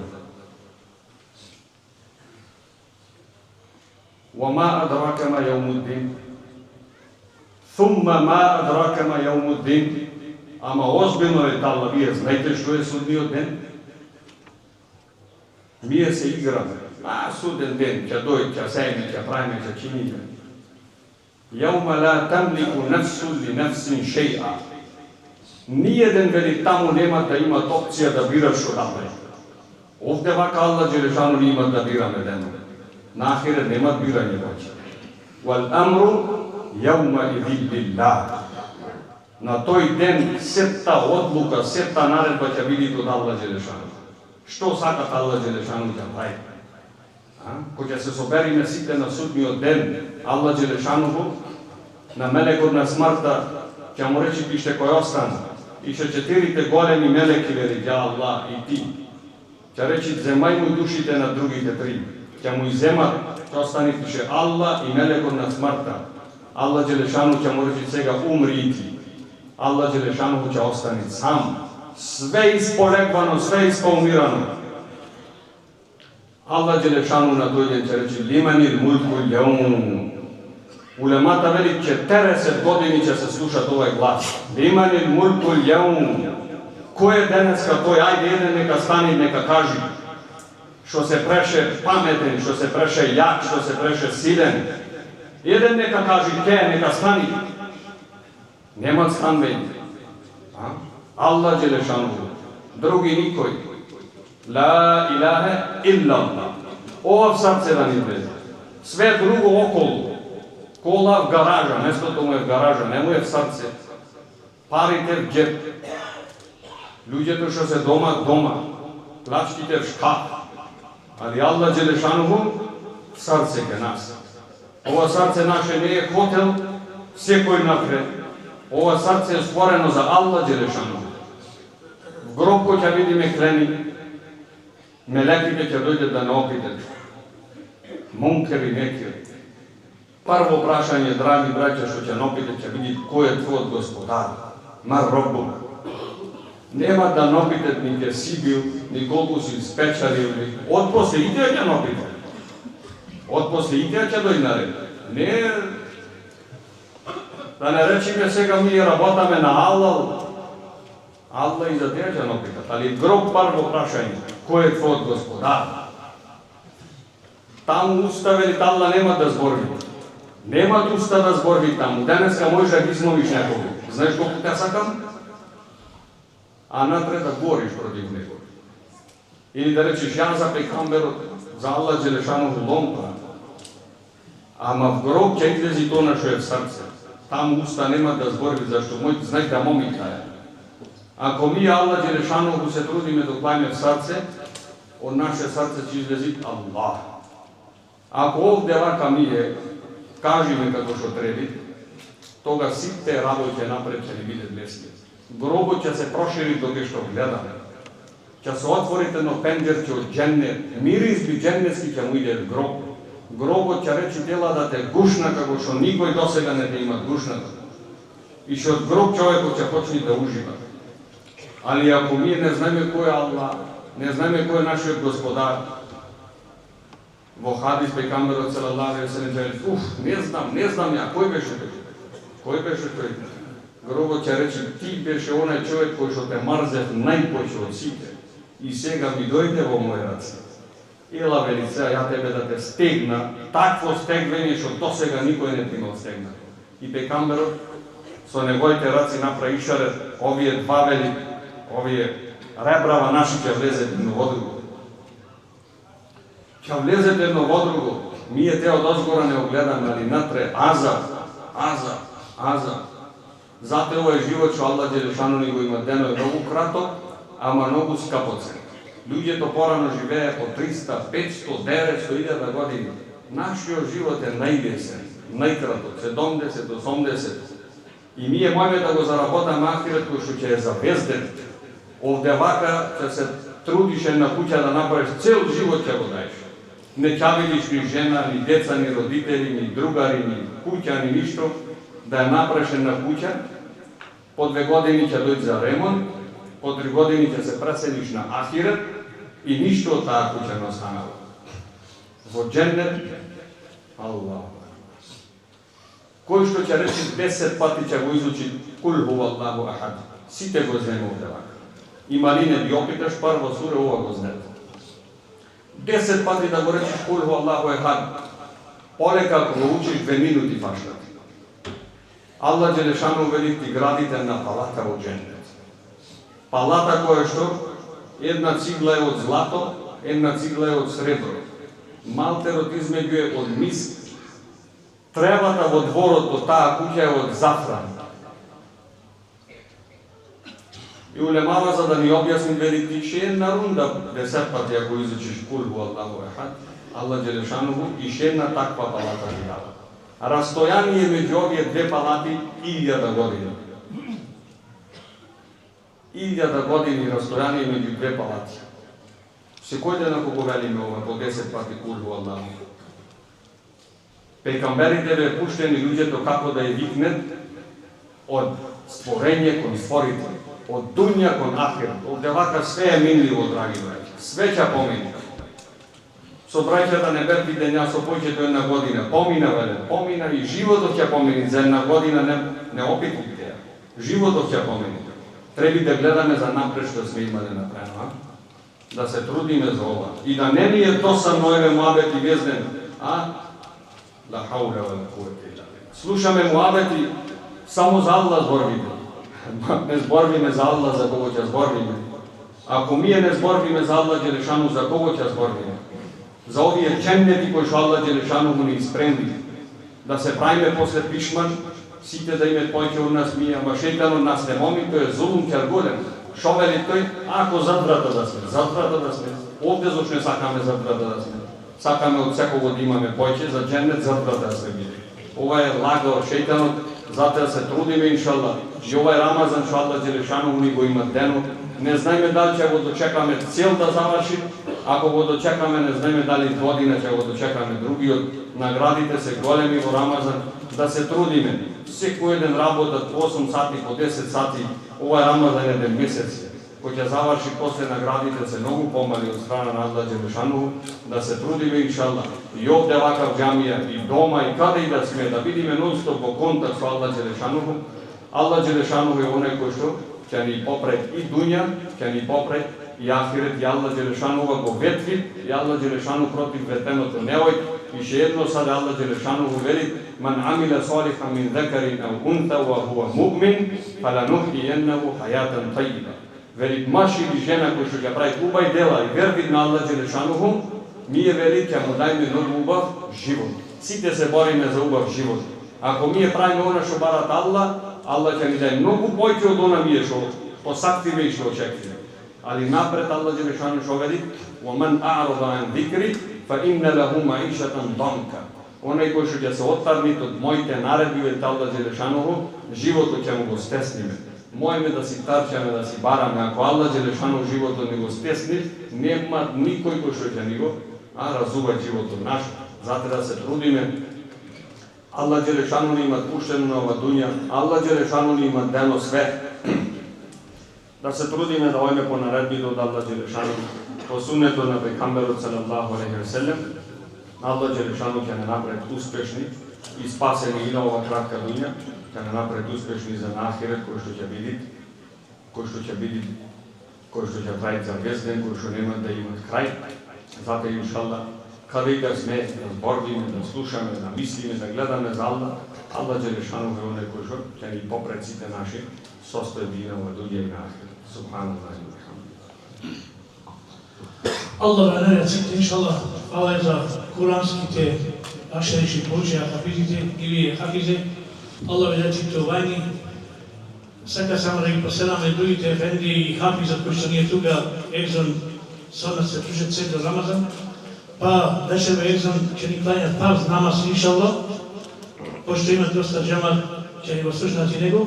Wa ma adraka ma yawmuddin. Thumma ma adraka ma yawmuddin. Ама озбилно е тала, вие знаете што е судниот ден? Ние се играме. Суден ден, ќе дојде, ќе сејме, ќе правиме, ќе чиниме. Јаума ла тамлику нафсун ли нафсин шеја. Ниједен вели таму нема да имат опција да бираш што да прави. Овде вака Аллах Джелешану ни имат да бираме ден. На ахирет немат бирање ваќе. Вал амру јаума иди лилlah. На тој ден сета одлука, сета наредба ќе биде од Аллах Джелешану. Што сакат Аллах Джелешану да прави? Кога ќе се собериме сите на судниот ден, Аллах Джелешану на мелекот на смртта ќе му речи пиште кој остана. И ќе 4 големи мелеки вели ја Аллах и ти. Ќе речи земај му душите на другите 3. Ќе му иземат, ќе остани пише Аллах и мелекот на смртта. Аллах Джелешану ќе му речи сега умри и ти. Аллах Джелешану ќе остане сам. Све исполеквано, све испаумирано. Аллах Джелешану на тој ден ќе речи лиманил мулку јаум. Улемата вели 40 години ќе се слушат овој глас. Лиманил мулку јаум. Кој е денеска тој? Ајде еден нека стани, нека кажи. Што се преше паметен, што се преше јак, што се преше силен. Еден нека кажи, нека стани. Немат станвење. Аллах Джелешану, други никој. Ла илаха илlallah. Ова в срце да ни влезе. Све друго околу. Кола в гаража, местото му е в гаража, не му е в срце. Парите в џеп. Луѓето што се дома. Плачките в шкаф. Али Аллах Джелешану в срце ке нас. Ова срце наше не е хотел, секој напред. Ова срце е створено за Аллах Джелешану. В гроб кој ќе видиме клени, мелеките ќе дојдат да не опитат. Мункер и некер. Прво прашање, драги браќа, што ќе опитат, ќе види кој е твојот господар. Мар робу. Нема да опитат ни ке си бил, ни колку си спечалил. Отпосле и тие ќе опитат. Отпосле и тие ќе дојде наред. Не, да не речиме сега ние работаме на Аллах. Аллах и за тие ќе опитат. Али гроб прво прашање, кој е твојот господар? Таму уста вели Аллах нема да зборви. Нема уста да зборви таму. Денеска можеш да ги измовиш некого. Знаеш колку те сакам? А напред да бориш против него. Или да речеш ја за пекамберот, за Аллах Джелешанову ломпа, ама в гроб ќе излези тоа што е в срце. Таму уста нема да збори, зашто мој знај да момика е. Ако ми Аллах Джелешанову се трудиме да клајме в срце, од наше срце ќе излези Аллах. Ако овде вака ми е, кажиме како што треби, тога сите работи напред ќе ни бидат лесни. Гробот ќе се прошири докато што гледаме. Ќе се отворите на пенџерче од џеннет, мирис би џеннетски ќе му иде в гроб. Гробот ќе рече дела да те гушна како што никој досега не те има гушната. И што од гроб човекот ќе почне да ужива. Али ако ние не знаеме кој е Аллах, не знаеме кој е нашиот Господар, во хадис пекамберот салаллаху алейхи ва салем, не знам ја, кој беше тој? Кој беше тој? Гробот ќе рече, ти беше онај човек кој што те марзев најпоќе од сите. И сега ми дојде во мој раце. Ела вели сега ја тебе да те стегна, такво стегвење што досега никој не ти имал стегна. И пекамберот со неговите раци направи ишарет, овие два вели, овие ребрава наши ќе влезет едно во друго. Ќе влезет едно во друго. Ние те од озгора не огледаме, али натре аза. Затоа овој живот што Аллах Джелешану ни го има дено е многу краток, ама многу скапоцен. Луѓето порано живее по 300, 500, 900 години. Нашиот живот е најлесен, најкраток, 70, 80. И ние можеме да го заработаме ахирет кој што ќе е завезден. Овде вака ќе се трудиш една куќа да направиш, цел живот ќе го даеш. Не ќе видиш ни жена, ни деца, ни родители, ни другари, ни куќа, ни ништо, да ја направиш една куќа, по 2 години ќе дојде за ремонт, по 3 години ќе се преселиш на ахирет и ништо од таа куќа не останало. Во џеннет, Аллах. Кој што ќе рече 10 пати ќе го изучи Кул хуваллаху ахад. Сите го знаеме овде вака. Има ли не би опиташ прва сура, ова го знаете. 10 пати да го речеш Кул хуваллаху ахад. Полека ако го учиш 2 минути фаштат. Аллах Джелешану вели ти градите на палата во џеннет. Палата која што една цигла е од злато, една цигла е од сребро. Малтерот измеѓу е од миск. Тревата во дворот од таа куќа е од зафран. И улемава за да ни објасни вели ти ше една рунда 10 пати ако изучиш Кул хуваллаху ахад, Аллах Джелешану и ше една таква палата ти дава. Растојание меѓу овие две палати 1000 години. 1000 години растојание меѓу две палати. Секој ден ако го велиме ова по 10 пати Кул хуваллаху. Пекамберите бе пуштени луѓето како да ја викнет од створење кон створител, од дуња кон ахирет. Овде вака све е минливо, драги браќа. Све ќе помине. Со браќата не бев виден јас со повеќето една година. Помина и животот ќе помине. За една година не опитувате ја. Животот ќе помине. Треба да гледаме за напред што сме имале направено, да се трудиме за ова. И да не ни е досадно еве муабет и везден, ла хаула вала куввета илла билlah. Слушаме муабети само за Аллах зборвиме. Не зборвиме за Аллах за кого ќе зборвиме. Ако ние не зборвиме за Аллах Джелешану за кого ќе зборвиме? За овие џеннети кои што Аллах Джелешану ни испремби. Да се правиме после пишман, сите да имат повеќе од нас ми, ама шејтанот нас не моми, тој е зулум ќарголем. Шо вели тој? Ако зад врата да сме. Овде зошто не сакаме зад врата да сме. Сакаме од секого да имаме повеќе за џеннет зад врата да сме биде. Ова е лагал шејтанот, затоа се трудиме иншаллах. И овај Рамазан што Аллах Джелешану ни го има дено, не знаеме дали ќе го дочекаме цел да заврши, ако го дочекаме не знаеме дали година ќе го дочекаме другиот. Наградите се големи во Рамазан, да се трудиме. Секој ден работат 8 сати, по 10 сати, овај Рамазан е еден месец. Кој ќе заврши после наградите се многу помали од страна на Аллах Джелешану, да се трудиме иншаллах. И овде вака в џамија, и дома, и каде и да сме, да бидиме нон-стоп во контакт со Аллах Джелешану. Аллах Джелешану е оној кој што ќе ни попред и дуња, ќе ни попред и ахирет, и Аллах Джелешану го ветви, и Аллах Джелешану против ветеното неој. И ше едно саде Аллах Джелешану вели: "Ман амила салихан мин закарин ау унта ва хуа муъмин, фаланухијеннаху хајатан тајиба." Вели маж или жена кој што ќе прави убави дела и верби на Аллах Джелешануху, ние вели ќе му дајме многу убав живот. Сите се бориме за убав живот. Ако ние правиме она што барат Аллах, Аллах ќе ни даде многу поќе од она ние што посактиме и што очекуваме. Ali napred Allah Đelešanu što veli وَمَنْ أَعْرَضَ عَنْ ذِكْرِ فَإِنَّ لَهُ مَعِيشَةً ضَنْكَ. Onaj koji će se otarniti od mojte naredbi veli Allah Đelešanu, životu će mu go stesnime. Mojme da si tarčame, da si barame, ako Allah Đelešanu životu ne go stesni, nema nikoj koji što će nigo, a razuvaj životu naš. Zato da se trudime. Allah Đelešanu ima pušteno na ova dunja, Allah Đelešanu ima deno sve. Da se trudime da ojme po naredbi od Allah Đelešanu, po sunnetu na Pejgamberu sallallahu alejhi ve sellem, Allah Đelešanu će ne napraviti uspešni i spaseni i na ova kratka dunja, će ne napraviti uspešni za ahiret koji što će vidjeti, koji što će praviti za vjezden, koji što nema da ima kraj. Zato inšallah, kada i da sme, da zborbime, da slušame, da mislime, da gledame za Allah, Allah Đelešanu je onaj koji što će ni poprecite naši sostojbi i na ova dunja i na ahiret. Subhanallah i bihamdih. Allah ve recite inşallah hvala za kuranski te aşeriši poučja hafizite ili hafize. Allah ve recite ovajni. Saka samo da ih poselame drugite efendi i hafiza koji što nije tuga egzon sada se pružet sve do Ramazan. Pa večer egzon će ni klanjati farz namaz inšallah. Pošto ima dosta džemat će ni go slušati nego.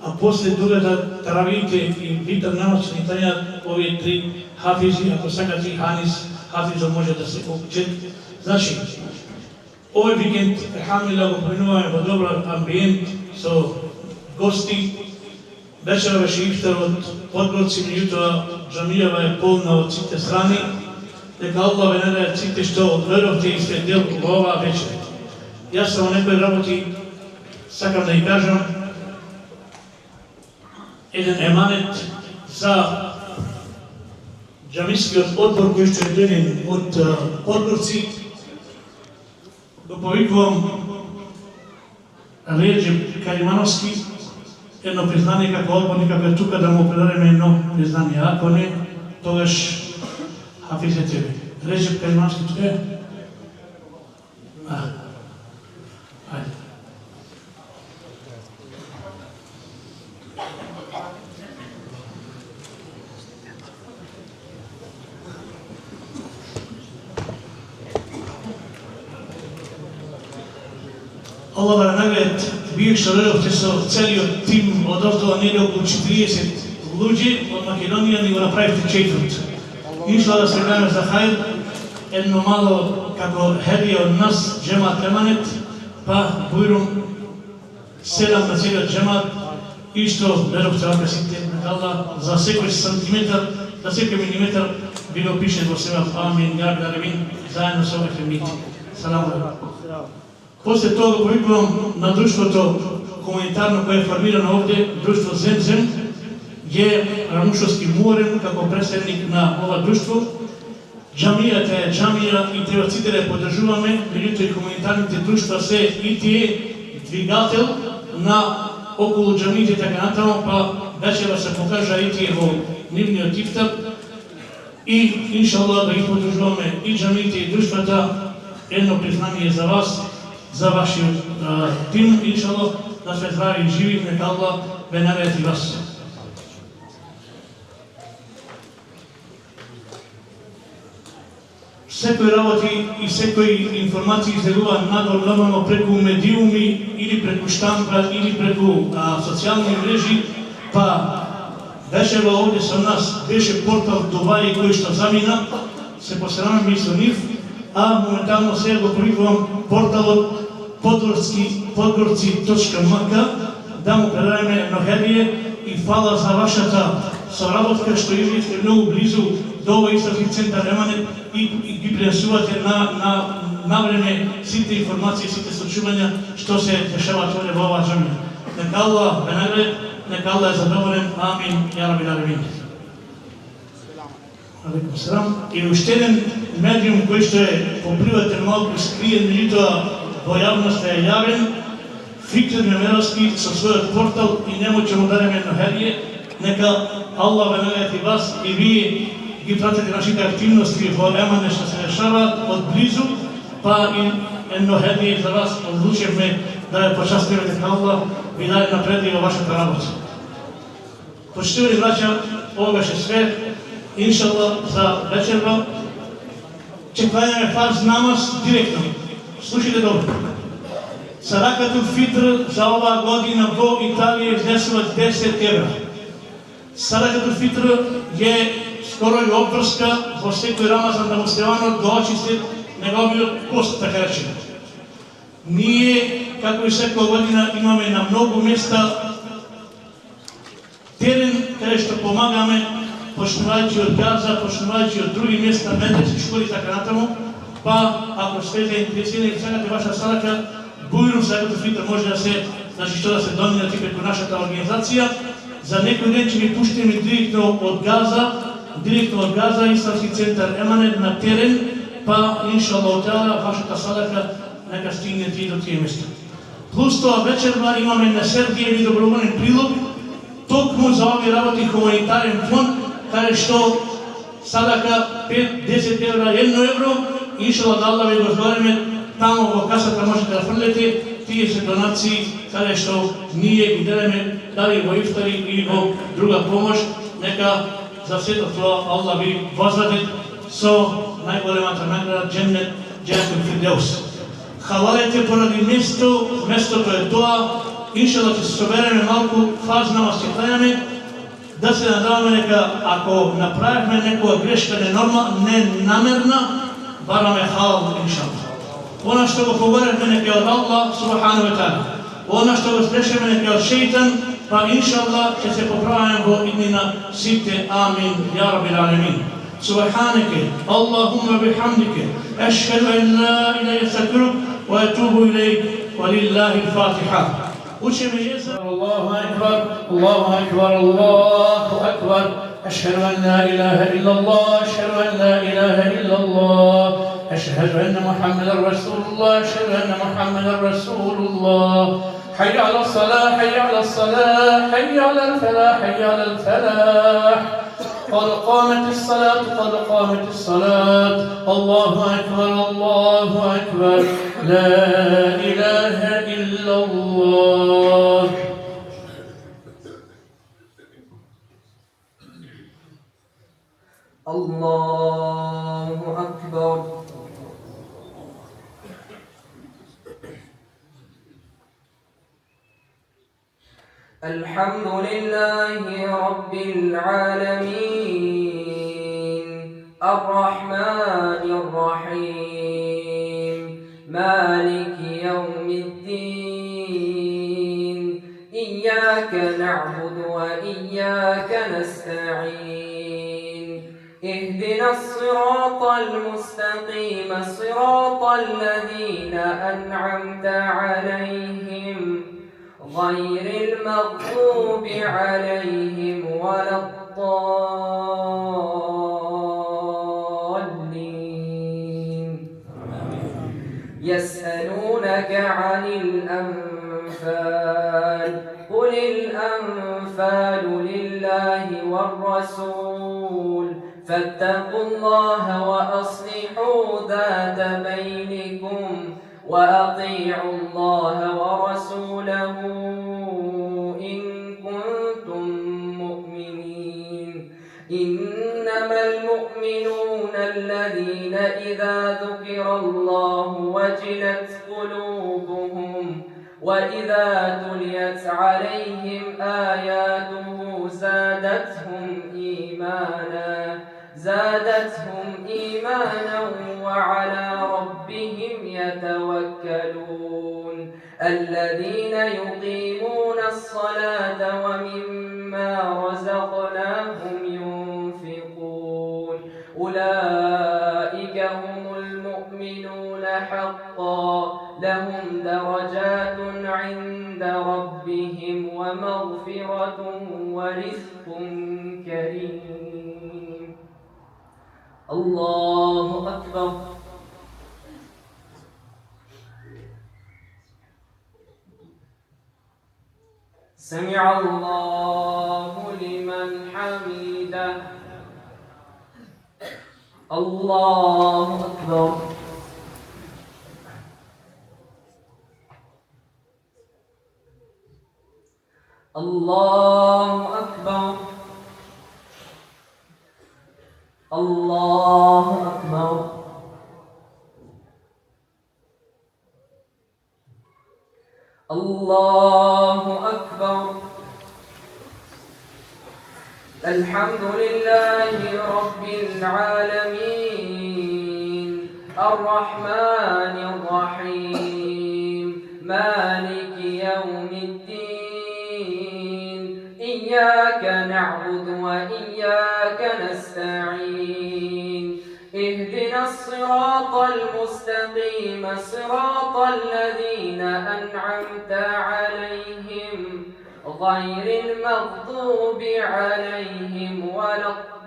A posle toga da taravijite i vitar namaz će ni klanjati ove tri hafizi, ako saka tri hanis hafizom može da se pokuće. Znači, ovaj vikend, alhamdulillah, go povinuvamo v dobar ambijent so gosti. Večera še iftar od Podgorci, međutim, džamijava je polna od cite strani. Neka Allah venera cite što odverovte i sve del u ova večer. Ja sam o nekoj raboti, sakam da i kažem, jedan emanet za džamijski odbor koji što je donen od Podgorci. Dopovikujem Redžep Kalimanovski, jedno priznanje kako odbornika je tuka da mu predademe jedno priznanje. Ako ne, togaš hafize tebe. Redžep Kalimanovski tu je? Ajde. Allah da nagrad bivša Redovce su celio tim od ovdova negdje oko 40 ljudi od Makedonije nego napraviti četvrt. Išla da se gledame za hajr, jedno malo kako hedije od nas, džemat emanet, pa bujrum 7 na cijeli džemat, išto Redovce vakasite, Allah za sekoj centimetar, za sekoj milimetar bilo piše do seba, amin, ja gledam zajedno sa ove femiti. Salamu alaikum. Posle toga povikujem na društvo humanitarno koje je formirano ovdje, društvo Zemzem, je Ramušovski Muorem kako predstavnik na ova društvo. Džamija te je džamija i treba citere podržuvame, međutim humanitarните društva se i ti je dvigatelj na okolo džamije така натамо, pa večera se pokaže i ti je nivni od iftar i inšallah da ih podržuvame i džamije i društvata, jedno priznanje za vas, za vaš tim, inšallah, da sve zdravi i živi, neka Allah benareti vas. Всекој работи и секој информации изделува надолу нормално преку медиуми или преку штампа или преку социјални мрежи, па вечера овде со нас беше портал Дубај кој што замина, се посрамаме со нив, а моментално сега го повикувам порталот podgorci.mk да му предадеме едно хедие и фала за вашата соработка што идете многу близу до овој исторски центар Еманет и ги пренесувате на време сите информации, сите случувања што се дешаваат овде во оваа џамија. Нека Аллах ве награди, нека Аллах е задоволен. Амин. Ја Раби алемин. Алейкум селам. И уште еден медиум кој што е по приватен малку скриен, меѓутоа во јавноста е јавен, Фикр Мемеровски со својот портал и нему ќе му дадеме едно хедие. Нека Аллах ве нагади вас и вие ги пратите нашите активности во Емане што се решаваат од близу, па и едно хедие за вас одлучевме да ја почастиме дека Аллах ви даде напреди во вашата работа. Почитувани браќа, ова беше све. Иншаллах за вечерва ќе кланяме фарз намаз директно. Слушайте добро. Садакатул фитр за оваа година во Италија изнесува 10 евра. Садакатул фитр е скоро и обврска во секој Рамазан да муслиманот го очисти неговиот пост, така речено. Ние, како и секоја година, имаме на многу места терен каде што помагаме, почнувајќи од Газа, почнувајќи од други места, медресе, школи и така натаму, па ако сте заинтересирани и сакате ваша садака, бујно Садакатул фитр може да се, значи што да се доминати преку нашата организација. За некој ден ќе ви пуштиме директно од Газа, Исламски центар Емане на терен, па иншаллах таала вашата садака нека стигне и до тие места. Плюс тоа вечерва имаме на Сергиев и доброволен прилог токму за овие работи хуманитарен фонд, каде што садака 5-10 евра, 1 евро, иншаллах да Аллах ви го збориме, таму во касата можете да фрлете, тие се донации каде што ние ги делеме дали во ифтари или во друга помош. Нека за сето тоа Аллах ви воздаде со најголемата награда Дженнет, Дженнетул Фирдеус. Халалете поради местото е тоа. Иншаллах ќе се собереме малку, фарз намаз ќе кланяме, да се надаваме дека ако направивме некоја грешка ненамерна, бараме халал иншаллах. Она што го поговоревме нека од Аллах субхану ва таала. Она што го сгрешиме нека од шејтан, па иншаллах ќе се поправиме во иднина сите. Амин, ја рабил алемин. Субханеке, Аллахумма бихамдике, ашхаду ан ла илаха илля антак, ва атубу илейк, ва лиллахи л-фатиха. Учиме језа. Аллаху акбар, Аллаху акбар, Аллаху акбар. Ашхаду ан ла илаха илля Аллах, ашхаду ан ла илаха илля Аллах. أشهد أن محمدا رسول الله أشهد أن محمدا رسول الله حي على الصلاة حي على الصلاة حي على الفلاح حي على الفلاح قد قامت الصلاة قد قامت الصلاة الله أكبر الله أكبر لا إله إلا الله. الله أكبر. الحمد لله رب العالمين الرحمن الرحيم مالك يوم الدين إياك نعبد وإياك نستعين اهدنا الصراط المستقيم صراط الذين أنعمت عليهم غير المغضوب عليهم ولا الضالين. يسألونك عن الأنفال قل الأنفال لله والرسول فاتقوا الله وأصلحوا ذات بينكم وأطيعوا الله ورسوله إن كنتم مؤمنين. إنما المؤمنون الذين إذا ذكر الله وجلت قلوبهم وإذا تليت عليهم آياته زادتهم إيمانا وعلى ربهم يتوكلون. الذين يقيمون الصلاة ومما رزقناهم ينفقون أولئك هم المؤمنون حقا لهم درجات عند ربهم ومغفرة ورزق كريم. الله أكبر. سمع الله لمن حمده الله أكبر الله أكبر الله أكبر الله أكبر الحمد لله رب العالمين الرحمن الرحيم مالك يوم الدين إياك نعبد وإياك نستعين اهدنا الصراط المستقيم صراط الذين أنعمت عليهم غير المغضوب عليهم ولا الضالين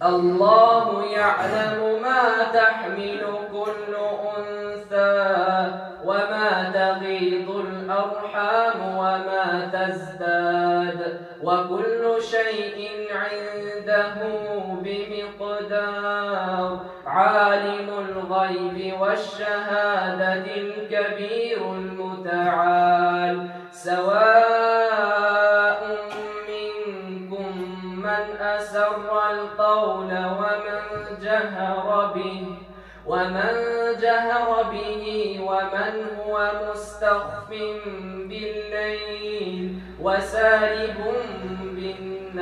الله يعلم ما تحمل كل أنثى وما تغيض الأرحام وما تزداد وكل شيء عنده بمقدار عالم الغيب والشهادة الكبير المتعال سواء منكم من أسر القول ومن جهر به ومن هو مستخف بالليل وسارب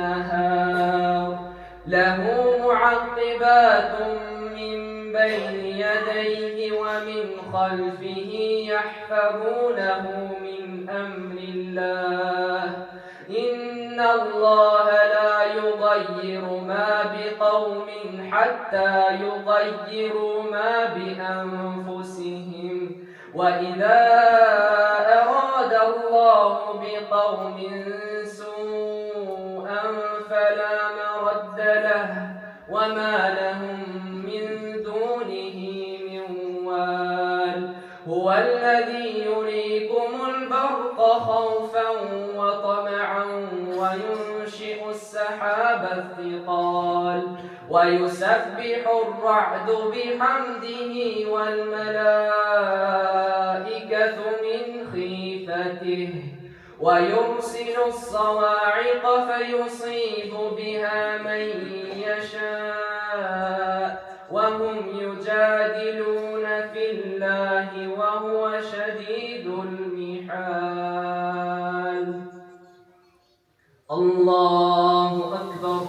بالنهار له معقبات من بين يديه ومن خلفه يحفظونه من أمر الله إن الله لا يغير ما بقوم حتى يغيروا ما بأنفسهم وإذا أراد الله بقوم سوءا فلا مرد له وما لهم من دونه من وال هو الذي يريكم البرق خوفا وطمعا وينشئ السحاب الثقال ويسبح الرعد بحمده والملائكة من خيفته ويرسل الصواعق فيصيب بها من يشاء وهم يجادلون في الله وهو شديد المحال الله أكبر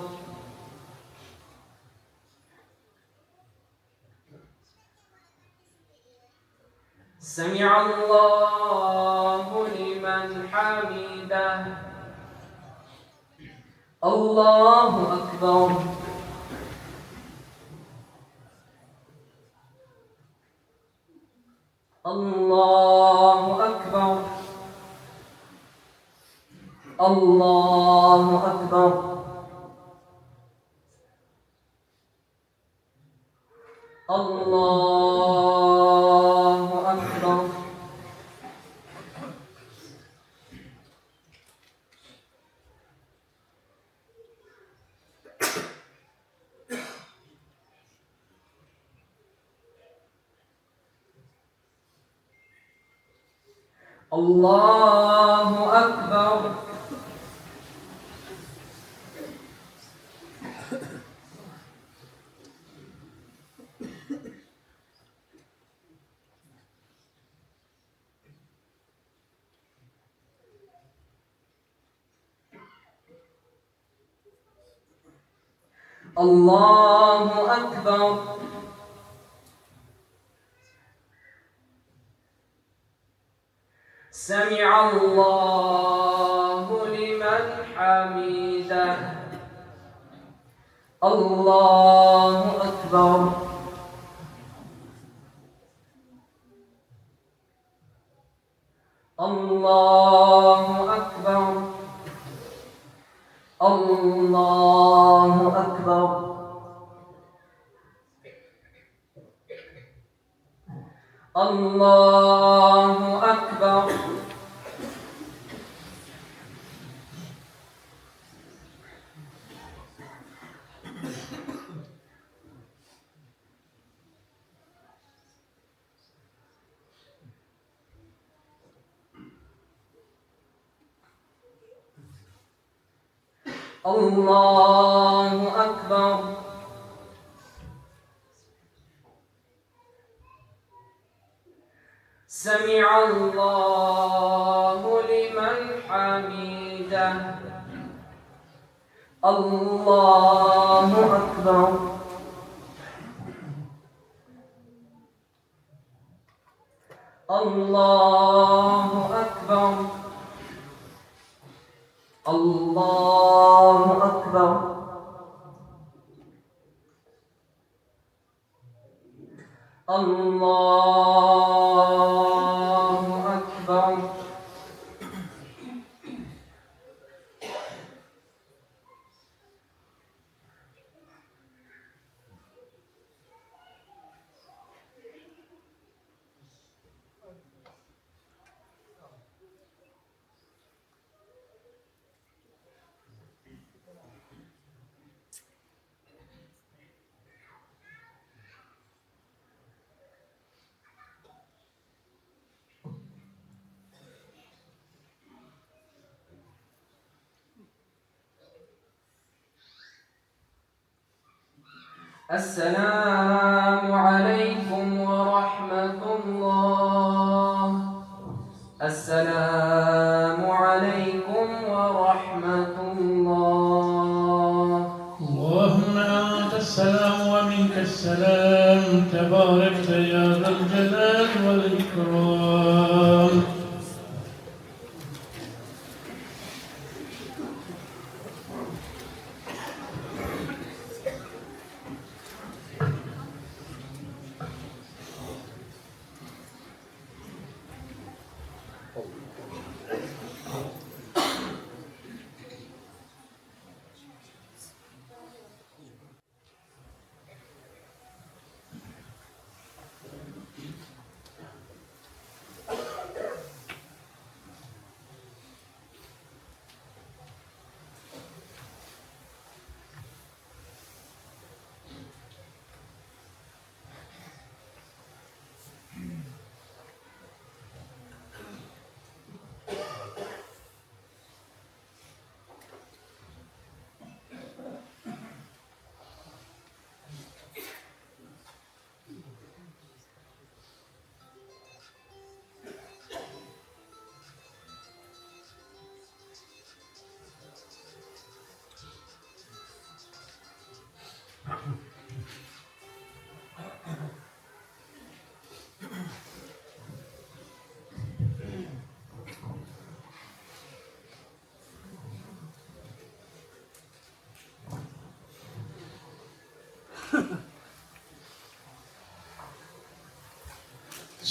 سمع الله لمن حمده الله أكبر الله أكبر الله أكبر الله أكبر الله أكبر الله أكبر سمع الله لمن حمده الله أكبر الله أكبر الله أكبر الله أكبر الله أكبر سمع الله لمن حمده الله أكبر الله أكبر الله أكبر الله أكبر السلام عليكم ورحمة الله السلام عليكم ورحمة الله اللهم أنت السلام ومنك السلام تباركت يا ذا الجلال والإكرام.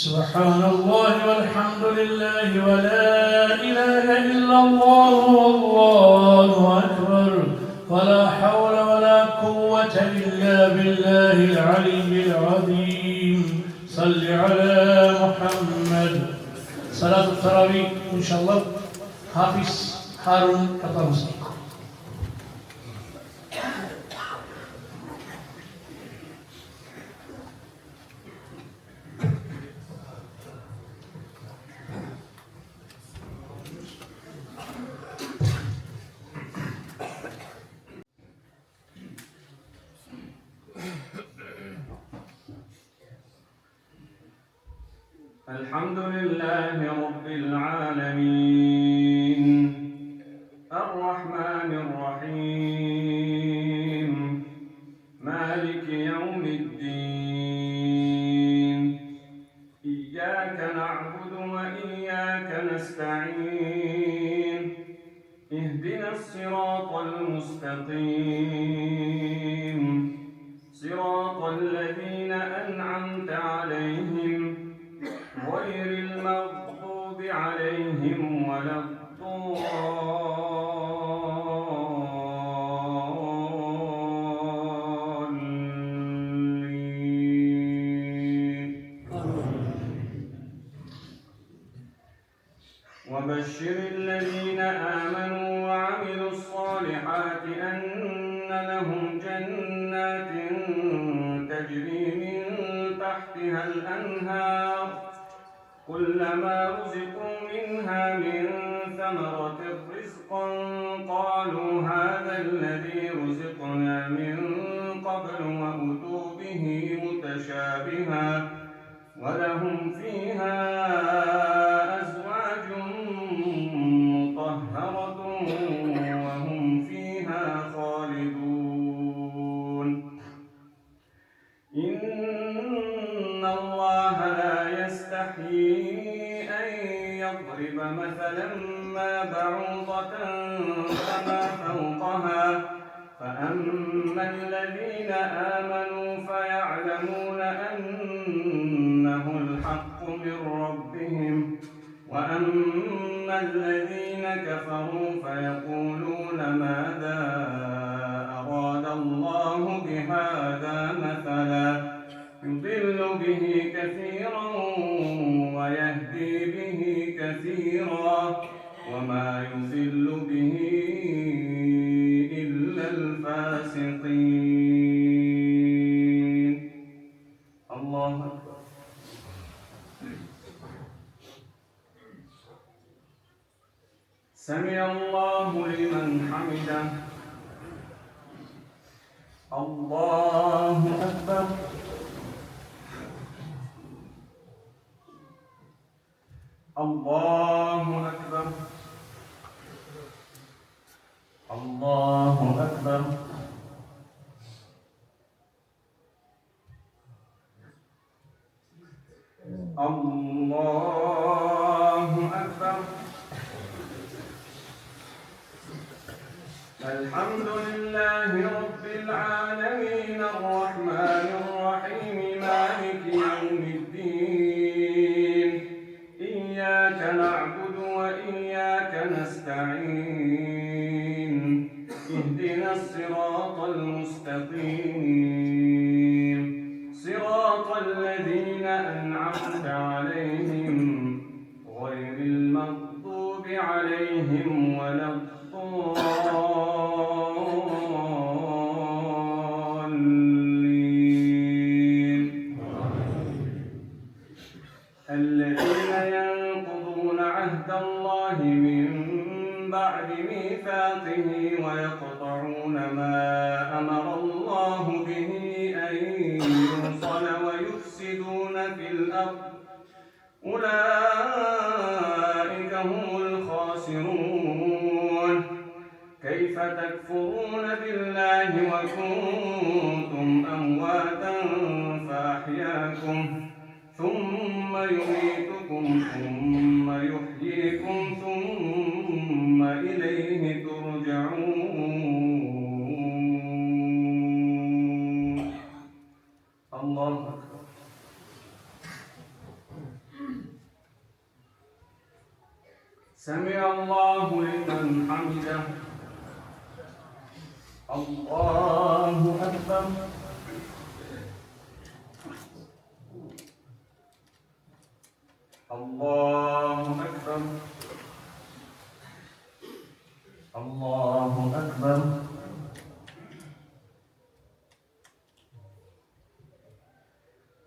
سبحان الله والحمد لله ولا إله إلا الله والله أكبر ولا حول ولا قوة إلا بالله العلي العظيم. صل على محمد. صلاة التراويح إن شاء الله حافظ هارون الطرزي. الحمد لله رب العالمين الرحمن الرحيم مالك يوم الدين إياك نعبد وإياك نستعين اهدنا الصراط المستقيم صراط الذين أنعمت عليهم غير المغضوب عليهم ولا وبشر الذين آمنوا وعملوا الصالحات أن لهم جنات تجري من تحتها الأنهار كلما رزقوا منها من ثمرة رزقا قالوا هذا الذي رزقنا من قبل وأتوا به متشابها ولهم فيها أزواج مطهرة وهم فيها خالدون إن الله لا يستحيي أن يضرب مثلا ما بعوضة فما فوقها فأما الذين آمنوا فيعلمون أنه الحق من ربهم وأما الذين كفروا فيقولون ماذا أراد الله بهذا مثلا يضل به كثيرا ويهدي به كثيرا وما يضل به إلا الفاسقين. الله أكبر. سمع الله لمن حمده. الله أكبر. الله أكبر. الله أكبر. الله أكبر. الحمد لله رب العالمين الرحمن الرحيم مالك يوم الدين إياك نعبد وإياك نستعين اهدنا الصراط المستقيم صراط الذين أنعمت عليهم غير المغضوب عليهم ولا الضالين. الذين ينقضون عهد الله من بعد ميثاقه ويقطعون ما أمر الله به أن يوصل ويفسدون في الأرض أولئك هم الخاسرون. كيف تكفرون بالله وكنتم أمواتا فأحياكم ثم يميتكم ثم يحييكم ثم إليه ترجعون. الله أكبر. سمع الله لمن حمده. الله أكبر. الله أكبر. الله أكبر.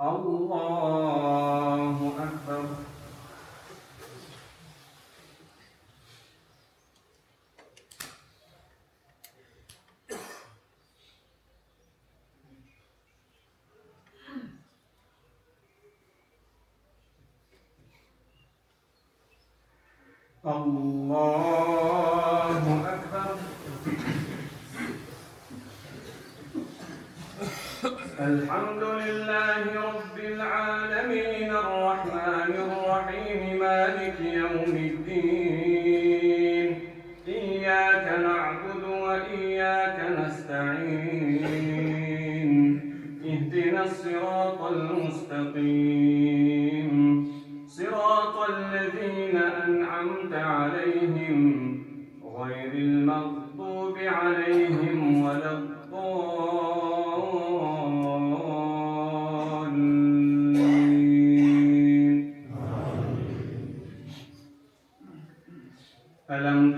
الله أكبر. الله أكبر. الحمد لله رب العالمين الرحمن الرحيم مالك يوم الدين إياك نعبد وإياك نستعين اهدنا الصراط المستقيم صراط الذين أنعمت عليهم غير المغضوب عليهم ولا الضالين.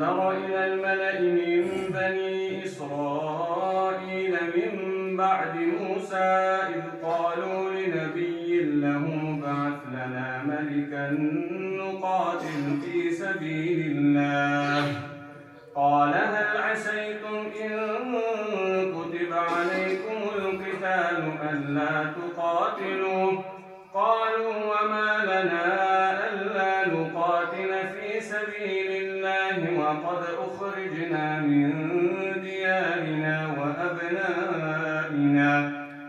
تر إلى الملأ من بني إسرائيل من بعد موسى إذ قالوا لنبي له ابعث لنا ملكا نقاتل في سبيل الله قال هل عسيتم إن كتب عليكم القتال ألا تقاتلوا قالوا وما لنا ألا نقاتل في سبيل الله وقد أخرجنا من ديارنا وأبنائنا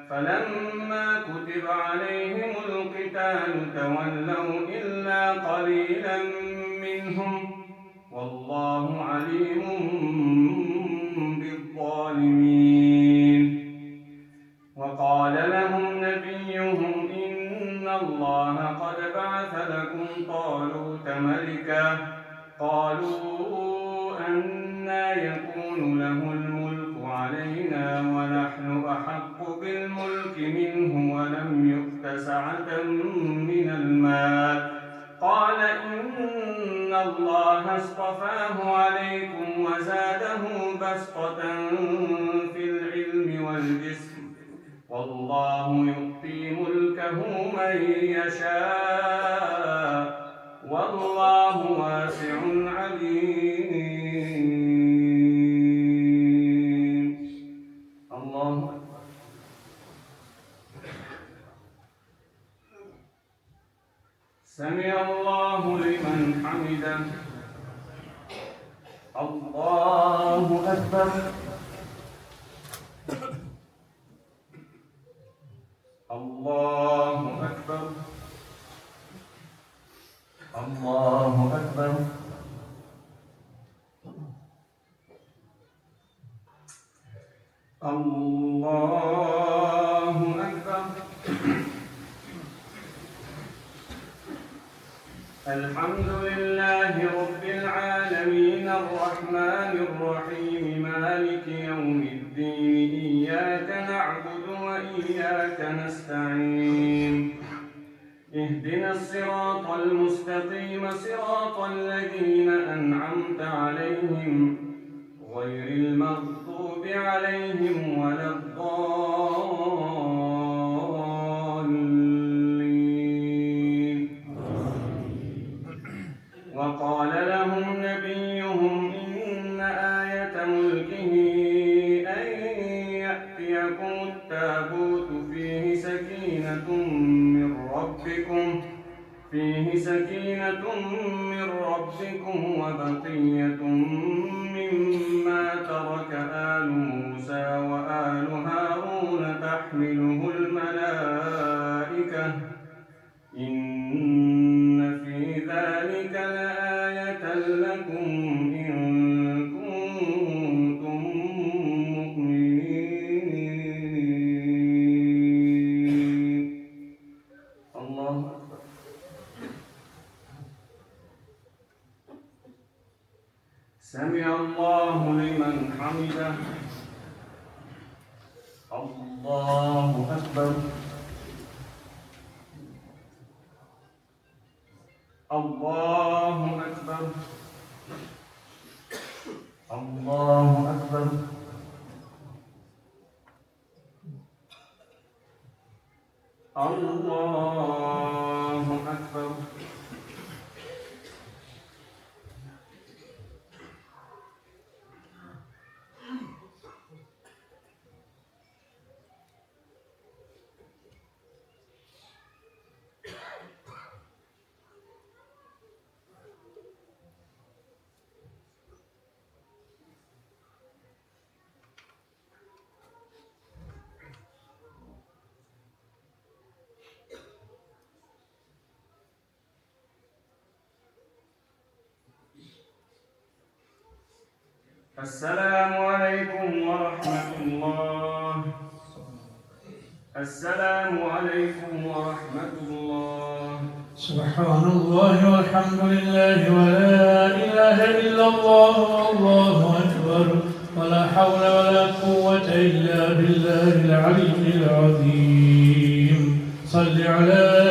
فلما كتب عليهم القتال تولوا إلا قليلا منهم والله عليم بالظالمين وقال لهم نبيهم إن الله قد بعث لكم طالوت ملكا قالوا أنى يكون له الملك علينا ونحن أحق بالملك منه ولم يؤت سعة من المال قال إن الله اصطفاه عليكم وزاده بسطة في العلم والجسم والله يؤتي ملكه من يشاء والله واسع عليم الله أكبر سمع الله لمن حمده الله أكبر الله أكبر الله أكبر الله أكبر الحمد لله رب العالمين الرحمن الرحيم مالك يوم الدين إياك نعبد وإياك نستعين اهدنا الصراط المستقيم صراط الذين أنعمت عليهم غير المغضوب عليهم ولا الضالين وقال لهم نبيهم إن آية ملكه أن يأتيكم التابوت فيه سكينة من ربكم وبقية مما ترك آل موسى وآل هارون تحمله الملائكة إن في ذلك لآية لكم إن كنتم مؤمنين الله أكبر سمع الله لمن حمده الله أكبر الله أكبر الله أكبر الله أكبر السلام عليكم ورحمة الله. السلام عليكم ورحمة الله. سبحان الله والحمد لله ولا إله إلا الله والله أكبر ولا حول ولا قوة إلا بالله العلي العظيم. صل على